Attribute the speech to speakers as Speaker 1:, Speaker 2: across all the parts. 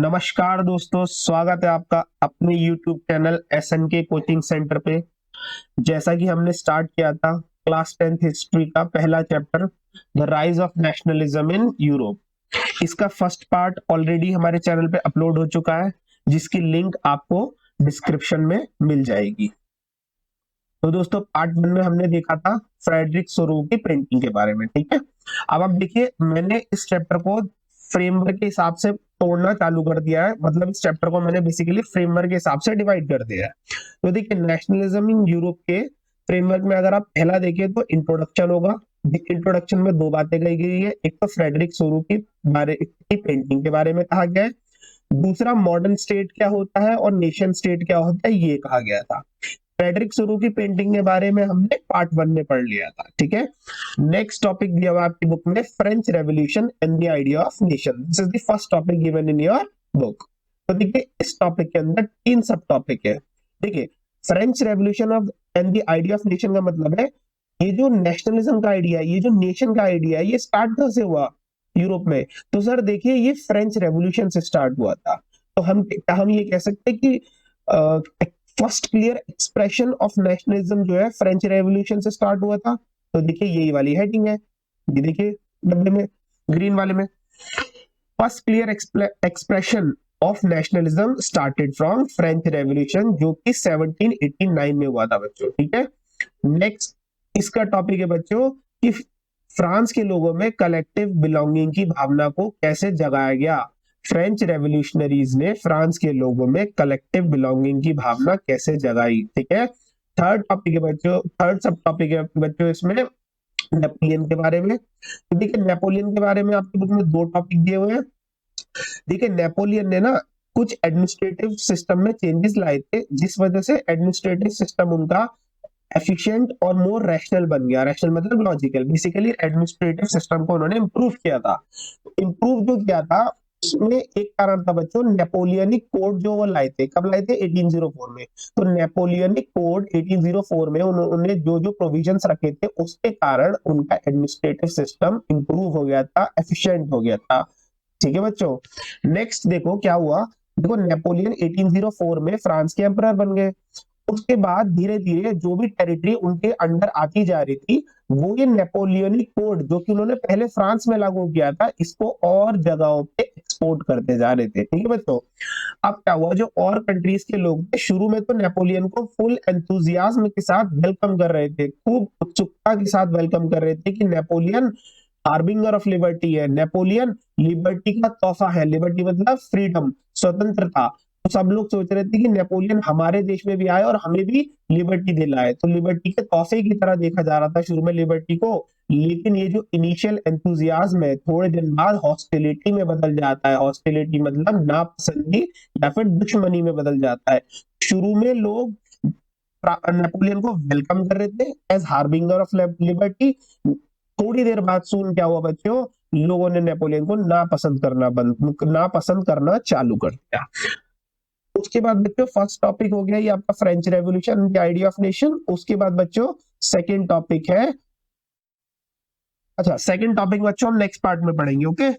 Speaker 1: नमस्कार दोस्तों, स्वागत है आपका अपने YouTube channel SNK coaching centre पे। जैसा कि हमने स्टार्ट किया था क्लास 10th हिस्ट्री का पहला chapter the rise of nationalism in Europe. इसका फर्स्ट पार्ट ऑलरेडी हमारे चैनल पे अपलोड हो चुका है, जिसकी लिंक आपको डिस्क्रिप्शन में मिल जाएगी। तो दोस्तों, पार्ट 1 में हमने देखा था फ्रेडरिक सोरो की पेंटिंग के बारे में। ठीक है, अब आप देखिए, मैंने इस चैप्टर को फ्रेमवर्क के हिसाब से तोड़ना चालू कर दिया है। मतलब इस चैप्टर को मैंने बेसिकली फ्रेमवर्क के हिसाब से डिवाइड कर दिया है। तो देखिए, नेशनलिज्म इन यूरोप के फ्रेमवर्क में अगर आप पहला देखें तो इंट्रोडक्शन होगा। इंट्रोडक्शन में दो बातें कही गई है। एक तो फ्रेडरिक सोरो की पेंटिंग के बारे में कहा गया है, दूसरा मॉडर्न स्टेट क्या होता है और नेशन स्टेट क्या होता है ये कहा गया था। फ्रेडरिक सोरो की पेंटिंग के बारे में हमने पार्ट 1 में पढ़ लिया था। ठीक है, नेक्स्ट टॉपिक दिया हुआ आपकी बुक में, French revolution and the idea of nation. This is the first topic given in your book. तो देखिए, इस टॉपिक के अंदर 3 सब टॉपिक है। देखिए, French revolution of and the idea of nation का मतलब है ये जो नेशनलिज्म का आइडिया है, ये जो नेशन का आइडिया है, ये स्टार्ट कहां से हुआ यूरोप में? तो सर देखिए, ये फ्रेंच रेवोल्यूशन से स्टार्ट हुआ था। तो हम ये कह सकते हैं कि first clear expression of nationalism जो है फ्रेंच रेवोल्यूशन से स्टार्ट हुआ था। तो देखिए, यही वाली हेडिंग है, ये देखिए डब्बे में, ग्रीन वाले में, first clear expression of nationalism started from French revolution, जो कि 1789 में हुआ था बच्चों। ठीक है, नेक्स्ट इसका टॉपिक है बच्चों कि फ्रांस के लोगों में कलेक्टिव बिलोंगिंग की भावना को कैसे जगाया गया। फ्रेंच रेवोल्यूशनरीज ने फ्रांस के लोगों में कलेक्टिव बिलोंगिंग की भावना कैसे जगाई। ठीक है, थर्ड टॉपिक है बच्चों, थर्ड सब टॉपिक है बच्चों इसमें नेपोलियन के बारे में। तो देखिए, नेपोलियन के बारे में आपकी बुक में 2 टॉपिक दिए हुए हैं। देखिए, नेपोलियन ने ना कुछ एडमिनिस्ट्रेटिव सिस्टम में चेंजेस लाए थे, जिस वजह से एडमिनिस्ट्रेटिव सिस्टम उनका एफिशिएंट और मोर रैशनल बन गया। रैशनल मतलब लॉजिकल। बेसिकली एडमिनिस्ट्रेटिव सिस्टम को उन्होंने इंप्रूव किया था। इंप्रूव जो किया था उसमें एक कारण था बच्चों, नेपोलियनिक कोड जो वो लाए थे। कब लाए थे? 1804 में। तो नेपोलियनिक कोड 1804 में उन्होंने जो जो प्रोविजंस रखे थे, उसके कारण उनका एडमिनिस्ट्रेटिव सिस्टम इंप्रूव हो गया था, एफिशिएंट हो गया था। ठीक है बच्चों, नेक्स्ट देखो क्या हुआ। देखो, नेपोलियन 1804 में फ्रांस के एम्परर बन गए। उसके बाद धीरे धीरे जो भी टेरिटरी उनके अंडर आती जा रही थी, वो ये नेपोलियनिक कोड जो कि उन्होंने पहले फ्रांस में लागू किया था, इसको और जगहों पे एक्सपोर्ट करते जा रहे थे। ठीक है बच्चों, अब क्या हुआ, जो और कंट्रीज के लोग थे शुरू में तो नेपोलियन को फुल एंथुजियाज्म के साथ वेलकम कर रहे थे, खूब उत्सुकता के साथ वेलकम कर रहे थे कि नेपोलियन हार्बिंगर ऑफ लिबर्टी है, नेपोलियन लिबर्टी का तोहफा है। लिबर्टी मतलब फ्रीडम, स्वतंत्रता। तो सब लोग सोच रहे थे कि नेपोलियन हमारे देश में भी आए और हमें भी लिबर्टी दिलाए। तो लिबर्टी के तोहफे की तरह देखा जा रहा था शुरू में लिबर्टी को। लेकिन ये जो इनिशियल एंथुजियाज्म है, थोड़े दिन बाद हॉस्टिलिटी में बदल जाता है। हॉस्टिलिटी मतलब नापसंदी या फिर दुश्मनी में बदल जाता है। शुरू में लोग नेपोलियन को वेलकम कर रहे थे एज हार्बिंगर ऑफ लिबर्टी। थोड़ी देर बाद सून क्या हुआ बच्चों, लोगों ने नेपोलियन को नापसंद करना चालू कर दिया। उसके बाद बच्चों फर्स्ट टॉपिक हो गया ये आपका French revolution, the idea of nation. उसके बाद बच्चों सेकंड टॉपिक है, अच्छा सेकंड टॉपिक बच्चों हम नेक्स्ट पार्ट में पढ़ेंगे। ओके,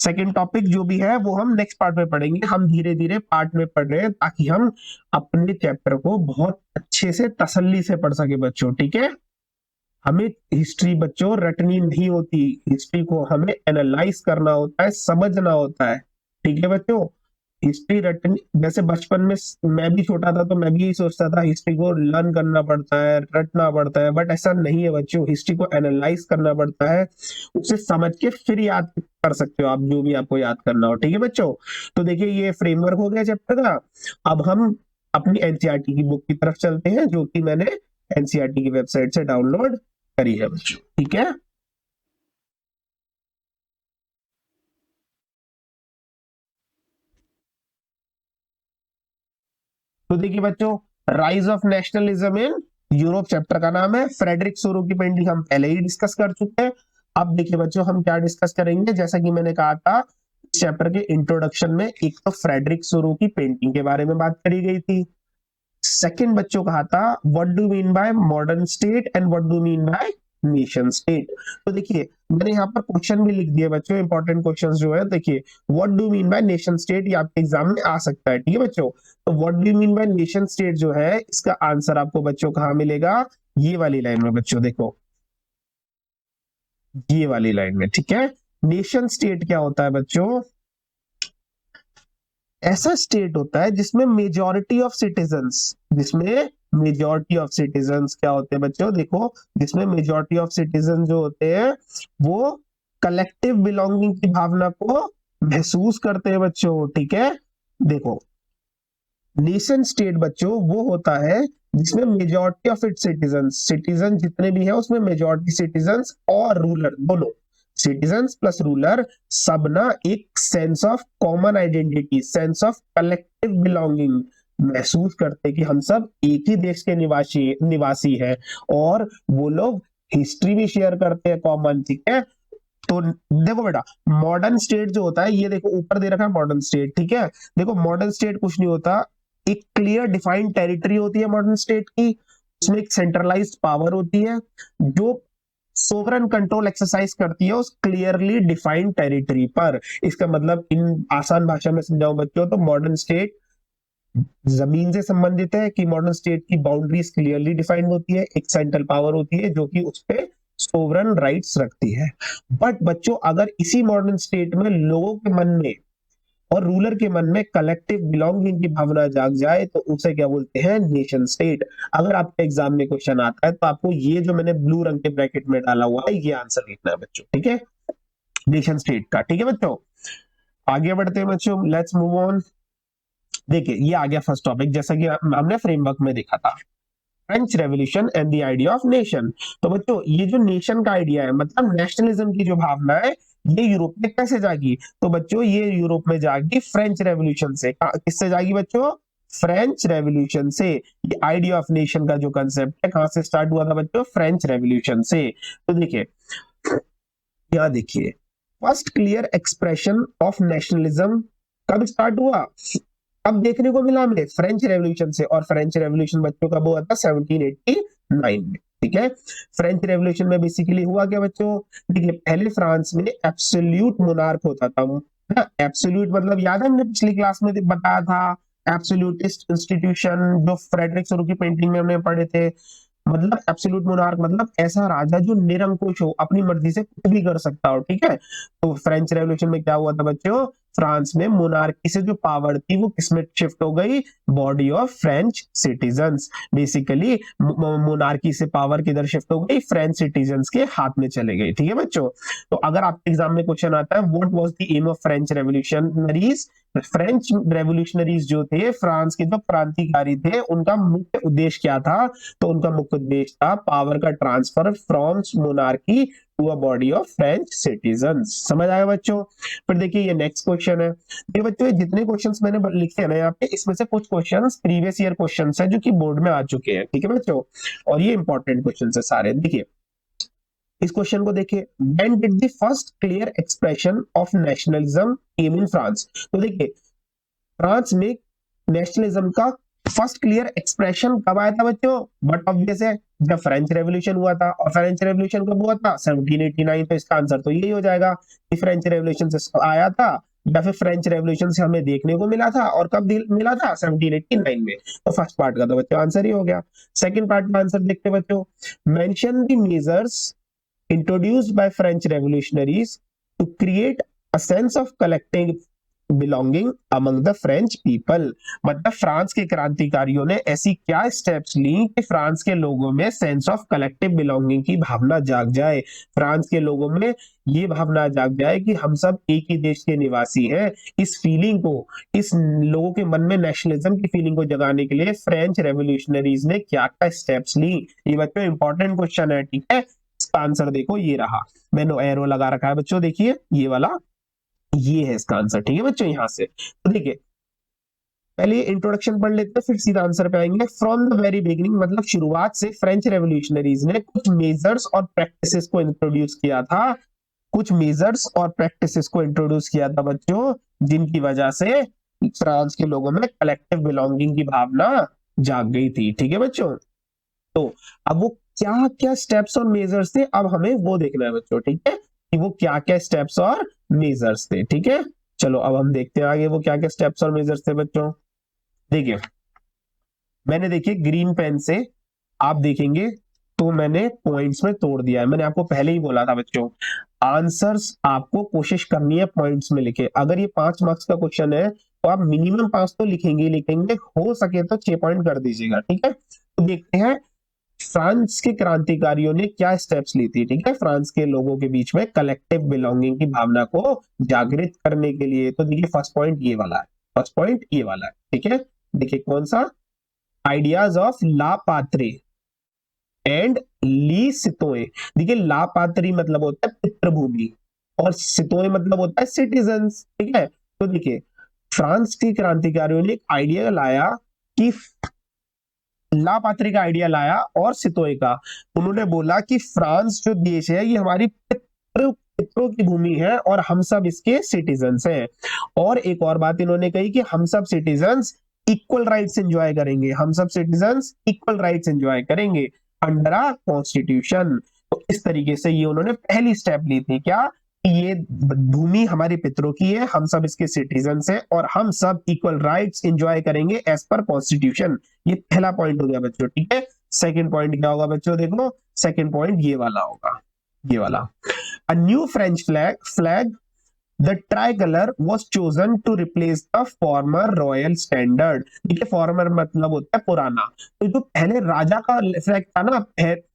Speaker 1: सेकंड टॉपिक जो भी है वो हम नेक्स्ट पार्ट में पढ़ेंगे। हम धीरे धीरे पार्ट में पढ़ रहे हैं ताकि हम अपने चैप्टर को बहुत अच्छे से तसल्ली से पढ़ सके बच्चों। ठीक है, हमें हिस्ट्री बच्चों रटनी नहीं होती, हिस्ट्री को हमें एनालाइज करना होता है, समझना होता है। ठीक है बच्चों, हिस्ट्री रटनी, जैसे बचपन में मैं भी छोटा था तो मैं भी यही सोचता था हिस्ट्री को लर्न करना पड़ता है, रटना पड़ता है, बट ऐसा नहीं है बच्चों। हिस्ट्री को एनालाइज करना पड़ता है, उसे समझ के फिर याद कर सकते हो आप जो भी आपको याद करना हो। ठीक है बच्चों, तो देखिए ये फ्रेमवर्क हो गया चैप्टर का। अब हम अपनी एनसीईआरटी की बुक की तरफ चलते हैं, जो कि मैंने एनसीईआरटी की वेबसाइट से डाउनलोड करी है बच्चों। ठीक है, तो देखिए बच्चों, rise of nationalism in Europe chapter का नाम है। फ्रेडरिक सोरो की पेंटिंग हम पहले ही डिस्कस कर चुके हैं। अब देखिए बच्चों, हम क्या डिस्कस करेंगे, जैसा कि मैंने कहा था चैप्टर के इंट्रोडक्शन में, एक तो फ्रेडरिक सोरो की पेंटिंग के बारे में बात करी गई थी। सेकंड बच्चों कहा था what do mean by modern state and what do mean by nation state. तो देखिए मैंने यहाँ पर क्वेश्चन भी लिख दिए बच्चों, इंपॉर्टेंट क्वेश्चंस जो है देखिए, what do mean by nation state, ये आपके एग्जाम में आ सकता है, ठीक है बच्चों। तो what do mean by nation state जो है, इसका आंसर आपको बच्चों कहाँ मिलेगा, ये वाली लाइन में बच्चों, देखो ये वाली लाइन में, ठीक है। नेशन स्टेट क्या होता है बच्चों, ऐसा स्टेट होता है जिसमें मेजॉरिटी ऑफ सिटीजन्स, जिसमें मेजॉरिटी ऑफ सिटीजन्स क्या होते हैं बच्चों, देखो जिसमें मेजॉरिटी ऑफ सिटीजन जो होते हैं वो कलेक्टिव बिलोंगिंग की भावना को महसूस करते हैं बच्चों, ठीक है। देखो नेशन स्टेट बच्चों वो होता है जिसमें मेजॉरिटी ऑफ इट्स सिटीजन जितने भी हैं उसमें मेजॉरिटी सिटीजन्स और रूलर दोनों, सिटीजन्स प्लस रूलर सब ना एक sense of common identity, sense of collective belonging महसूस करते हैं कि हम सब एक ही देश के निवासी है, और वो लोग हिस्ट्री भी शेयर करते हैं कॉमन, ठीक है। तो देखो बेटा मॉडर्न स्टेट जो होता है, ये देखो ऊपर दे रखा है मॉडर्न स्टेट, ठीक है। देखो मॉडर्न स्टेट कुछ नहीं होता, एक क्लियर डिफाइंड टेरिटरी होती है मॉडर्न स्टेट की, उसमें एक सेंट्रलाइज्ड पावर होती है जो सोवरेन कंट्रोल एक्सरसाइज करती है उस क्लियरली डिफाइंड टेरिटरी पर। इसका मतलब इन आसान भाषा में समझाऊं बच्चों तो मॉडर्न स्टेट जमीन से संबंधित है, कि मॉडर्न स्टेट की बाउंड्रीज क्लियरली डिफाइंड होती है, एक सेंट्रल पावर होती है जो कि उस पे सोवरेन राइट्स रखती है। बट बच्चों अगर इसी मॉडर्न स्टेट में लोगों के मन में और रूलर के मन में कलेक्टिव बिलोंगिंग की भावना जाग जाए तो उसे क्या बोलते हैं, नेशन स्टेट। अगर आपके एग्जाम में क्वेश्चन आता है तो आपको ये जो मैंने ब्लू रंग के ब्रैकेट में डाला हुआ है ये आंसर लिखना है बच्चों, ठीक है, नेशन स्टेट का, ठीक है बच्चों। आगे बढ़ते हैं बच्चों, लेट्स मूव ऑन। देखिए ये आ गया फर्स्ट टॉपिक, जैसा कि हमने फ्रेमवर्क में देखा था, French revolution and the idea of nation. तो बच्चों ये जो नेशन का आइडिया है, मतलब नेशनलिज्म की जो भावना है, ये यूरोप में कैसे जागी, तो बच्चों ये यूरोप में जागी फ्रेंच रेवोल्यूशन से। किससे जागी बच्चों, फ्रेंच रेवोल्यूशन से। ये आइडिया ऑफ नेशन का जो कंसेप्ट है कहां से स्टार्ट हुआ था बच्चों, फ्रेंच रेवोल्यूशन से। तो देखिए यहाँ देखिए, first clear expression of nationalism कब स्टार्ट हुआ, अब देखने को मिला हमें फ्रेंच रेवोल्यूशन से, और फ्रेंच रेवोल्यूशन बच्चों कब हुआ था, 1789 में, ठीक है। फ्रेंच रेवोल्यूशन में बेसिकली हुआ क्या बच्चों, देखिए पहले फ्रांस में एब्सोल्यूट मोनार्क होता था, ना एब्सोल्यूट मतलब याद है हमने पिछली क्लास में बताया था, एब्सोल्यूटिस्ट इंस्टीट्यूशन जो फ्रेडरिक सोरू की पेंटिंग में हमने पढ़े थे। मतलब एब्सोल्यूट मोनार्क मतलब ऐसा राजा जो निरंकुश हो, अपनी मर्जी से कुछ भी कर सकता हो, ठीक है। तो फ्रेंच रेवोल्यूशन में क्या हुआ था बच्चों, फ्रांस में मोनार्की से जो पावर थी वो किसमें शिफ्ट हो गई, body of French citizens. Basically monarchy से पावर किधर शिफ्ट हो गई, फ्रेंच सिटीजन्स के हाथ में चले गई, ठीक है बच्चों। तो अगर आपके एग्जाम में क्वेश्चन आता है what was the aim of French revolutionaries, French revolutionaries जो थे, फ्रांस के जो क्रांतिकारी थे, उनका मुख्य उद्देश्य क्या था, तो उनका मुख्य उद्देश्य था पावर का transfer from monarchy to a body of French citizens. समझ आया बच्चों। फिर देखिए ये नेक्स्ट क्वेश्चन है, ये बच्चों ये जितने क्वेश्चंस मैंने लिखे हैं ना यहाँ पे, इसमें से कुछ क्वेश्चंस प्रीवियस ईयर क्वेश्चंस है जो कि बोर्ड में आ चुके हैं, ठीक है बच्चों, और ये इंपॉर्टेंट क्वेश्चंस है सारे। देखिए इस क्वेश्चन को देखिए, when did the first clear expression of nationalism came in France. तो देखिए फ्रांस में नेशनलिज्म का फर्स्ट क्लियर एक्सप्रेशन कब आया था बच्चों, बट ऑब्वियस है जब फ्रेंच रेवोल्यूशन हुआ था, और फ्रेंच रेवोल्यूशन कब हुआ था, 1789। तो इसका आंसर तो यही हो जाएगा कि फ्रेंच रेवोल्यूशन से आया था, या फिर फ्रेंच रेवोल्यूशन से हमें देखने को मिला था, और कब मिला था, 1789 में। तो फर्स्ट पार्ट का तो बच्चों आंसर ही हो गया। सेकंड पार्ट का आंसर देखते बच्चों, mention the measures introduced by French revolutionaries to create a sense of collective belonging among the French people। मतलब फ्रांस के क्रांतिकारियों ने ऐसी क्या स्टेप्स ली कि फ्रांस के लोगों में सेंस ऑफ कलेक्टिव बिलोंगिंग की भावना जाग जाए, फ्रांस के लोगों में ये भावना जाग जाए कि हम सब एक ही देश के निवासी हैं। इस फीलिंग को, इस लोगों के मन में नेशनलिज्म की फीलिंग को जगाने के लिए फ्रेंच रेवोल्यूशनरीज ने क्या क्या स्टेप्स ली। ये बच्चों इंपॉर्टेंट क्वेश्चन है, ठीक है। इसका आंसर देखो ये रहा, मैंने एरो लगा रखा है बच्चों, देखिए ये वाला, ये है इसका आंसर, ठीक है बच्चों। यहां से तो देखिए पहले इंट्रोडक्शन पढ़ लेते हैं फिर सीधा आंसर पे आएंगे। फ्रॉम द वेरी बिगिनिंग मतलब शुरुआत से फ्रेंच रेवोल्यूशनरीज ने कुछ मेजर्स और प्रैक्टिसेस को इंट्रोड्यूस किया था, कुछ मेजर्स और प्रैक्टिसेस को इंट्रोड्यूस किया था बच्चों, जिनकी वजह से फ्रांस के लोगों में कलेक्टिव बिलोंगिंग की भावना जाग गई थी, ठीक है बच्चों। तो अब वो क्या क्या स्टेप्स और मेजर्स थे, अब हमें वो देखना है बच्चों, ठीक है, कि वो क्या क्या स्टेप्स और मेजर्स थे, ठीक है। चलो अब हम देखते हैं आगे वो क्या क्या स्टेप्स और मेजर्स थे बच्चों। देखिए मैंने देखिए ग्रीन पेन से आप देखेंगे तो मैंने पॉइंट्स में तोड़ दिया है। मैंने आपको पहले ही बोला था बच्चों, आंसर्स आपको कोशिश करनी है पॉइंट्स में लिखे। अगर ये 5 मार्क्स का क्वेश्चन है तो आप मिनिमम 5 तो लिखेंगे ही लिखेंगे, हो सके तो 6 पॉइंट कर दीजिएगा, ठीक है। तो देखते हैं फ्रांस के क्रांतिकारियों ने क्या स्टेप्स ली थी, ठीक है, फ्रांस के लोगों के बीच में कलेक्टिव बिलोंगिंग की भावना को जागृत करने के लिए। तो देखिए फर्स्ट पॉइंट ये वाला है, फर्स्ट पॉइंट ये वाला है, ठीक है। देखिए कौन सा, ideas of la patrie and le citoyen. देखिए ला पात्री मतलब होता है पितृभूमि और सितोए मतलब होता है सिटीजन्स, ठीक है। तो देखिए फ्रांस के क्रांतिकारियों ने एक आइडिया लाया कि लापात्री का आइडिया लाया और सितोए का। उन्होंने बोला कि फ्रांस जो देश है ये हमारी पितरों की भूमि है और हम सब इसके सिटीजन्स हैं। और एक और बात इन्होंने कही कि हम सब सिटीजन्स इक्वल राइट्स एंजॉय करेंगे, हम सब सिटीजन्स इक्वल राइट्स एंजॉय करेंगे अंडर अ कॉन्स्टिट्यूशन। तो इस तरीके से ये उन्होंने पहली स्टेप ली थी, क्या, ये भूमि हमारे पितरों की है, हम सब इसके सिटीजन्स हैं और हम सब इक्वल राइट्स एंजॉय करेंगे एज पर कॉन्स्टिट्यूशन। ये पहला पॉइंट हो गया बच्चों, ठीक है। सेकंड पॉइंट क्या होगा बच्चों, देखो सेकंड पॉइंट ये वाला होगा, ये वाला, a new French flag the tricolour was chosen to replace the former royal standard. देखिए फॉर्मर मतलब होता है पुराना, तो जो पहले राजा का फ्लैग था ना,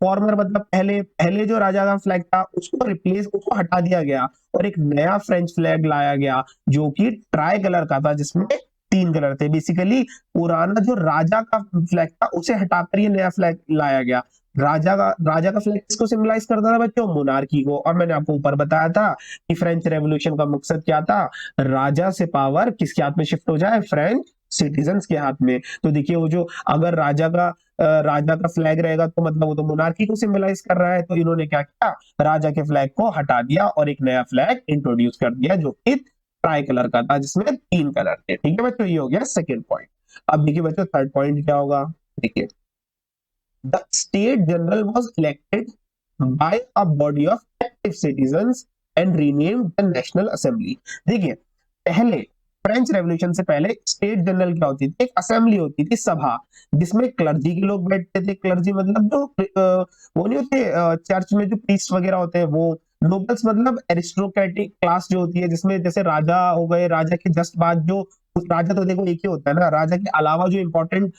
Speaker 1: फॉर्मर मतलब पहले पहले जो राजा का फ्लैग था उसको रिप्लेस, उसको हटा दिया गया और एक नया फ्रेंच फ्लैग लाया गया जो कि ट्राई कलर का था, जिसमें 3 कलर थे। बेसिकली पुराना जो राजा का फ्लैग था उसे हटाकर ये नया फ्लैग लाया गया। राजा का फ्लैग किसको सिंबलाइज करता था बच्चों, मोनार्की को। और मैंने आपको ऊपर बताया था कि फ्रेंच रेवोल्यूशन का मकसद क्या था, राजा से पावर किसके हाथ में शिफ्ट हो जाए, फ्रेंच सिटीजन्स के हाथ में। तो देखिए वो जो अगर राजा का फ्लैग रहेगा तो मतलब वो तो मोनार्की को सिंबलाइज कर रहा है। तो इन्होंने क्या किया, राजा के फ्लैग को हटा दिया और एक नया फ्लैग इंट्रोड्यूस कर दिया जो कि ट्राई कलर का था, जिसमें 3 कलर थे, ठीक है बच्चों। ये हो गया सेकेंड पॉइंट। अब देखिए बच्चों थर्ड पॉइंट क्या होगा, देखिए the state general was elected by a body of active citizens and renamed the National Assembly। देखिए पहले फ्रेंच रेवोल्यूशन से पहले स्टेट जनरल क्या होती थी, एक असेंबली होती थी, सभा, जिसमें क्लर्जी के लोग बैठते थे। क्लर्जी मतलब जो वो नहीं होते चर्च में जो प्रीस्ट वगैरह होते हैं वो। नोबल्स मतलब एरिस्टोक्रेटिक क्लास जो होती है, जिसमें जैसे राजा हो गए, राजा के जस्ट बाद जो, राजा तो देखो एक ही होता है ना, राजा के अलावा जो इंपॉर्टेंट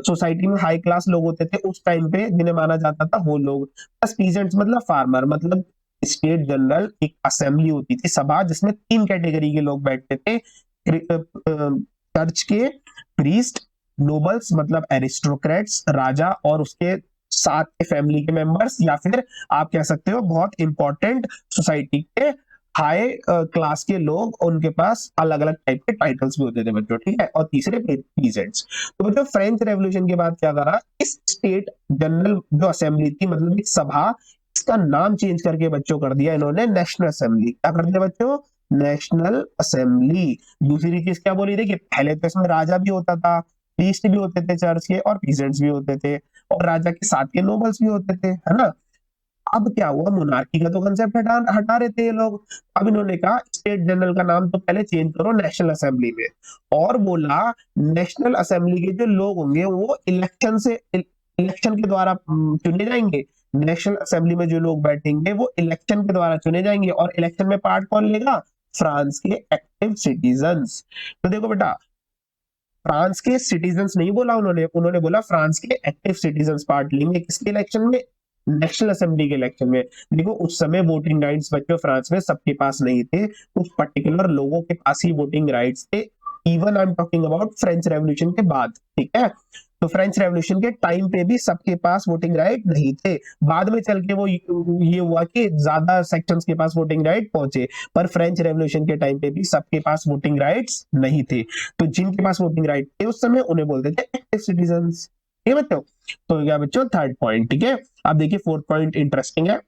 Speaker 1: सोसाइटी में हाई क्लास लोग होते थे उस टाइम पे जिन्हें माना जाता था वो लोग, प्लस पीजेंट्स मतलब फार्मर। मतलब स्टेट जनरल एक असेंबली होती थी, सभा, जिसमें 3 कैटेगरी के लोग बैठते थे, चर्च के प्रीस्ट, नोबल्स मतलब एरिस्टोक्रेट्स राजा और उसके साथ के फैमिली के मेंबर्स, या फिर आप कह सकते हो बहुत इंपॉर्टेंट सोसाइटी के हाई क्लास के लोग, उनके पास अलग अलग टाइप के टाइटल्स भी होते थे बच्चों, ठीक है। और तीसरे पीजेंट्स। तो बच्चों फ्रेंच रेवोल्यूशन के बाद क्या करा, इस स्टेट जनरल जो असेंबली थी मतलब एक सभा, इसका नाम चेंज करके बच्चों कर दिया इन्होंने नेशनल असेंबली। क्या कर दिया बच्चों, नेशनल असेंबली। दूसरी चीज क्या बोली थी कि पहले तो इसमें राजा भी होता था, प्रीस्ट भी होते थे चर्च के, और पीजेंट्स भी होते थे, और राजा के साथ के नोबल्स भी होते थे, है ना। अब क्या हुआ, मोनार्की का तो कंसेप्ट हटा हटा रहे थे ये लोग। अब इन्होंने कहा स्टेट जनरल का नाम तो पहले चेंज करो नेशनल असेंबली में, और बोला नेशनल असेंबली के जो लोग होंगे वो इलेक्शन के द्वारा चुने जाएंगे। नेशनल असेंबली में जो लोग बैठेंगे वो इलेक्शन के द्वारा चुने जाएंगे, और इलेक्शन में पार्ट कौन लेगा, फ्रांस के एक्टिव सिटीजन्स। तो देखो बेटा, फ्रांस के सिटीजन्स नहीं बोला उन्होंने, उन्होंने बोला फ्रांस के एक्टिव सिटीजन्स पार्ट लेंगे किसके इलेक्शन में, नेशनल असेंबली के इलेक्शन में। देखो उस समय वोटिंग राइट्स बच्चों फ्रांस में सबके पास नहीं थे, कुछ पर्टिकुलर लोगों के पास ही वोटिंग राइट्स थे। Even I am talking about French revolution के बाद, ठीक है। तो फ्रेंच रेवोल्यूशन के टाइम पे भी सबके पास वोटिंग राइट नहीं थे। बाद में चल के वो ये हुआ कि ज्यादा सेक्शंस के पास वोटिंग राइट पहुंचे, पर फ्रेंच रेवोल्यूशन के टाइम पे भी सबके पास वोटिंग राइट्स नहीं थे। तो जिनके पास वोटिंग राइट थे उस समय उन्हें बोलते थे एक्टिव सिटीजन्स, ठीक है बच्चों। तो क्या बच्चों थर्ड पॉइंट, ठीक है। अब देखिए फोर्थ पॉइंट इंटरेस्टिंग है।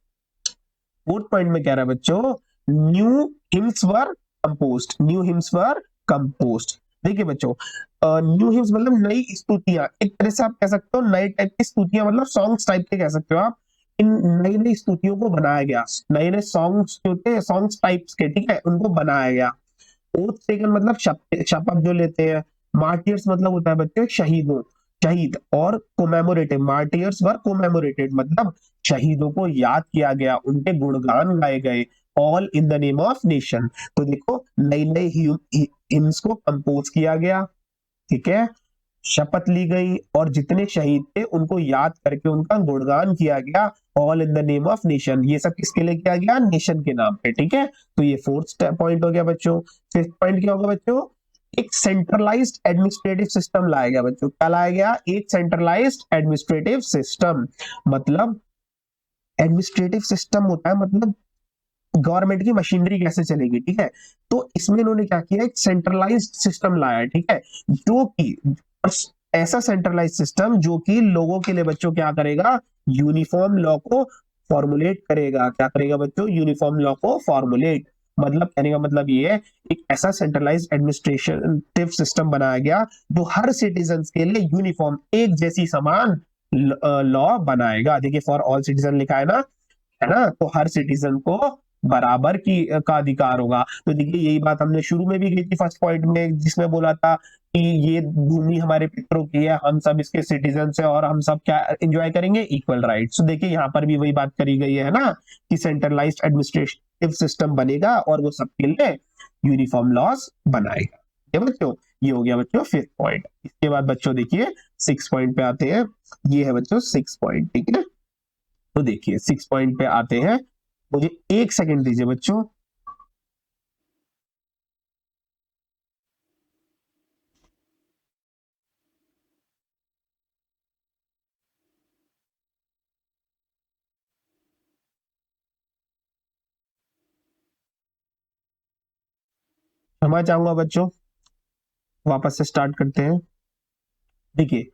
Speaker 1: फोर्थ पॉइंट में कह रहा है बच्चों, न्यू हिम्स वर कंपोज्ड, न्यू हिम्स वर कंपोज्ड। देखिए बच्चों, न्यू हिम्स मतलब नई स्तुतियां, एक तरह से आप कह सकते हो नई टाइप की स्तुतियां, मतलब सॉन्ग्स टाइप के कह सकते हो आप। इन नई नई स्तुतियों को बनाया गया, नए नए सॉन्ग्स जो थे सॉन्ग्स टाइप्स के, ठीक है, उनको बनाया गया। ओथ टेकन मतलब शपथ जो लेते हैं। मार्टियर्स मतलब होता है बच्चे शहीदों, शहीद। और कोमेमोरेटिव, मार्टियर्स वर कोमेमोरेटेड मतलब शहीदों को याद किया गया, उनके गुणगान गाए गए। All in the name of nation. तो देखो नई नई हिम्स को कंपोज किया गया, ठीक है, शपथ ली गई, और जितने शहीद थे उनको याद करके उनका गुणगान किया गया। All in the name of nation, ये सब किसके लिए किया गया? नेशन के नाम पे, ठीक है। तो ये फोर्थ पॉइंट हो गया बच्चों। फिफ्थ पॉइंट क्या होगा बच्चों? एक सेंट्रलाइज्ड एडमिनिस्ट्रेटिव सिस्टम लाया गया बच्चों। क्या लाया गया? एक सेंट्रलाइज्ड एडमिनिस्ट्रेटिव सिस्टम। मतलब एडमिनिस्ट्रेटिव सिस्टम होता है मतलब गवर्नमेंट की मशीनरी कैसे चलेगी, ठीक है। तो इसमें इन्होंने क्या किया, एक सेंट्रलाइज्ड सिस्टम लाया है, ठीक है, जो कि ऐसा सेंट्रलाइज्ड सिस्टम जो कि लोगों के लिए बच्चों क्या करेगा? यूनिफॉर्म लॉ को फॉर्मुलेट करेगा। क्या करेगा बच्चों? यूनिफॉर्म लॉ को फॉर्मुलेट। मतलब कहने का मतलब ये है, एक ऐसा सेंट्रलाइज्ड एडमिनिस्ट्रेटिव सिस्टम बनाया गया जो हर सिटीजन के लिए यूनिफॉर्म, एक जैसी समान लॉ बनाएगा। देखिए फॉर ऑल सिटीजन लिखा है ना, तो हर सिटीजन को बराबर की का अधिकार होगा। तो देखिए यही बात हमने शुरू में भी की थी फर्स्ट पॉइंट में, जिसमें बोला था कि ये भूमि हमारे पितरों की है, हम सब इसके सिटीजन है, और हम सब क्या एंजॉय करेंगे? Equal rights. तो देखिए यहाँ पर भी वही बात करी गई है ना, कि सेंट्रलाइज्ड एडमिनिस्ट्रेटिव सिस्टम बनेगा और वो सबके लिए यूनिफॉर्म लॉस बनाएगा। ठीक है बच्चों, ये हो गया बच्चों फिफ्थ पॉइंट। इसके बाद बच्चों देखिए सिक्स पॉइंट पे आते हैं। ये है बच्चों सिक्स पॉइंट, ठीक है। तो देखिए सिक्स पॉइंट पे आते हैं, मुझे एक सेकंड दीजिए बच्चों। क्षमा चाहूंगा बच्चों, वापस से स्टार्ट करते हैं। देखिए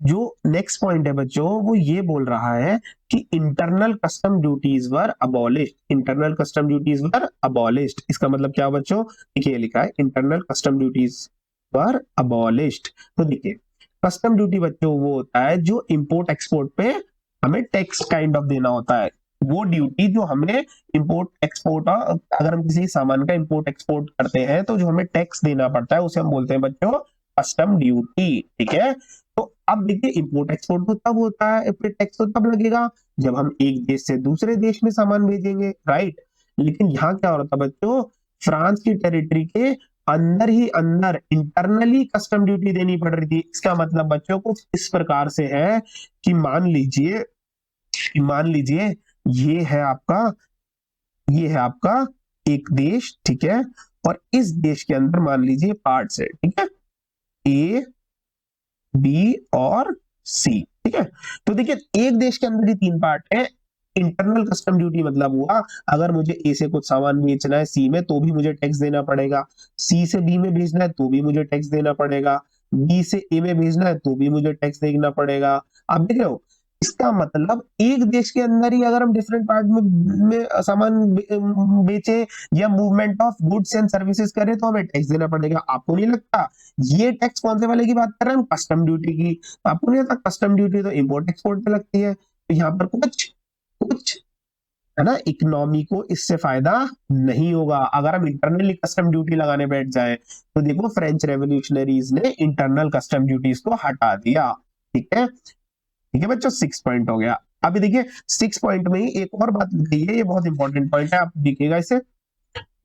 Speaker 1: जो नेक्स्ट पॉइंट है बच्चों, वो ये बोल रहा है कि इंटरनल कस्टम ड्यूटीज वर अबॉलिश्ड। इंटरनल कस्टम ड्यूटीज वर अबॉलिश्ड, इसका मतलब क्या बच्चों? देखिए लिखा है इंटरनल कस्टम ड्यूटीज वर अबॉलिश्ड। तो देखिए कस्टम ड्यूटी बच्चों वो होता है जो इंपोर्ट एक्सपोर्ट पे हमें टैक्स काइंड ऑफ देना होता है। वो ड्यूटी जो हमें इंपोर्ट एक्सपोर्ट, अगर हम किसी सामान का इंपोर्ट एक्सपोर्ट करते हैं तो जो हमें टैक्स देना पड़ता है उसे हम बोलते हैं बच्चों कस्टम ड्यूटी, ठीक है। तो अब देखिए इंपोर्ट एक्सपोर्ट तो तब होता है, फिर टैक्स तो तब लगेगा जब हम एक देश से दूसरे देश में सामान भेजेंगे, राइट। लेकिन यहाँ क्या हो रहा था बच्चों? फ्रांस की टेरिटरी के अंदर ही अंदर इंटरनली कस्टम ड्यूटी देनी पड़ रही थी। इसका मतलब बच्चों को इस प्रकार से है कि मान लीजिए ये है आपका एक देश, ठीक है, और इस देश के अंदर मान लीजिए पार्ट्स है, ठीक है, ए बी और सी, ठीक है। तो देखिए एक देश के अंदर ही तीन पार्ट है। इंटरनल कस्टम ड्यूटी मतलब हुआ, अगर मुझे ए से कुछ सामान बेचना है सी में तो भी मुझे टैक्स देना पड़ेगा, सी से बी में भेजना है तो भी मुझे टैक्स देना पड़ेगा, बी से ए में भेजना है तो भी मुझे टैक्स देना पड़ेगा। आप देख रहे हो, इसका मतलब एक देश के अंदर ही अगर हम डिफरेंट पार्ट में सामान बेचे या movement of goods and services करें तो हमें टैक्स देना पड़ेगा। आपको नहीं लगता ये टैक्स कौन से वाले की बात कर रहे हैं? हम कस्टम ड्यूटी की। आपको नहीं लगता कस्टम ड्यूटी तो इंपोर्ट एक्सपोर्ट पे लगती है? तो यहाँ पर कुछ कुछ है ना, इकोनॉमी को इससे फायदा नहीं होगा अगर हम इंटरनली कस्टम ड्यूटी लगाने बैठ जाए। तो देखो फ्रेंच रेवोल्यूशनरीज ने इंटरनल कस्टम ड्यूटीज को हटा दिया, ठीक है। ठीक है बच्चों, सिक्स पॉइंट हो गया। अभी देखिए सिक्स पॉइंट में ही एक और बात लिखी है, ये बहुत इंपॉर्टेंट पॉइंट है, आप देखिएगा इसे।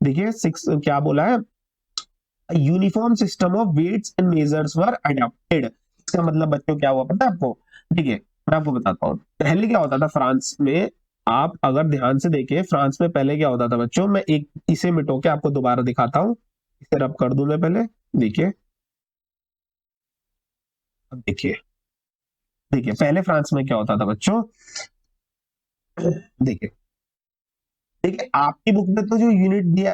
Speaker 1: देखिए सिक्स क्या बोला है? Uniform system of weights and measures were adopted. इसका मतलब बच्चों क्या हुआ पता है आपको? ठीक है, मैं आपको बताता हूँ। पहले क्या होता था फ्रांस में, आप अगर ध्यान से देखें फ्रांस में पहले क्या होता था बच्चों, मैं एक इसे मिटो के आपको दोबारा दिखाता हूँ। इसे रब कर दूं मैं पहले। देखिए, अब देखिए, देखिए पहले फ्रांस में क्या होता था बच्चों। देखिए, देखिए आपकी बुक में तो जो यूनिट दिया,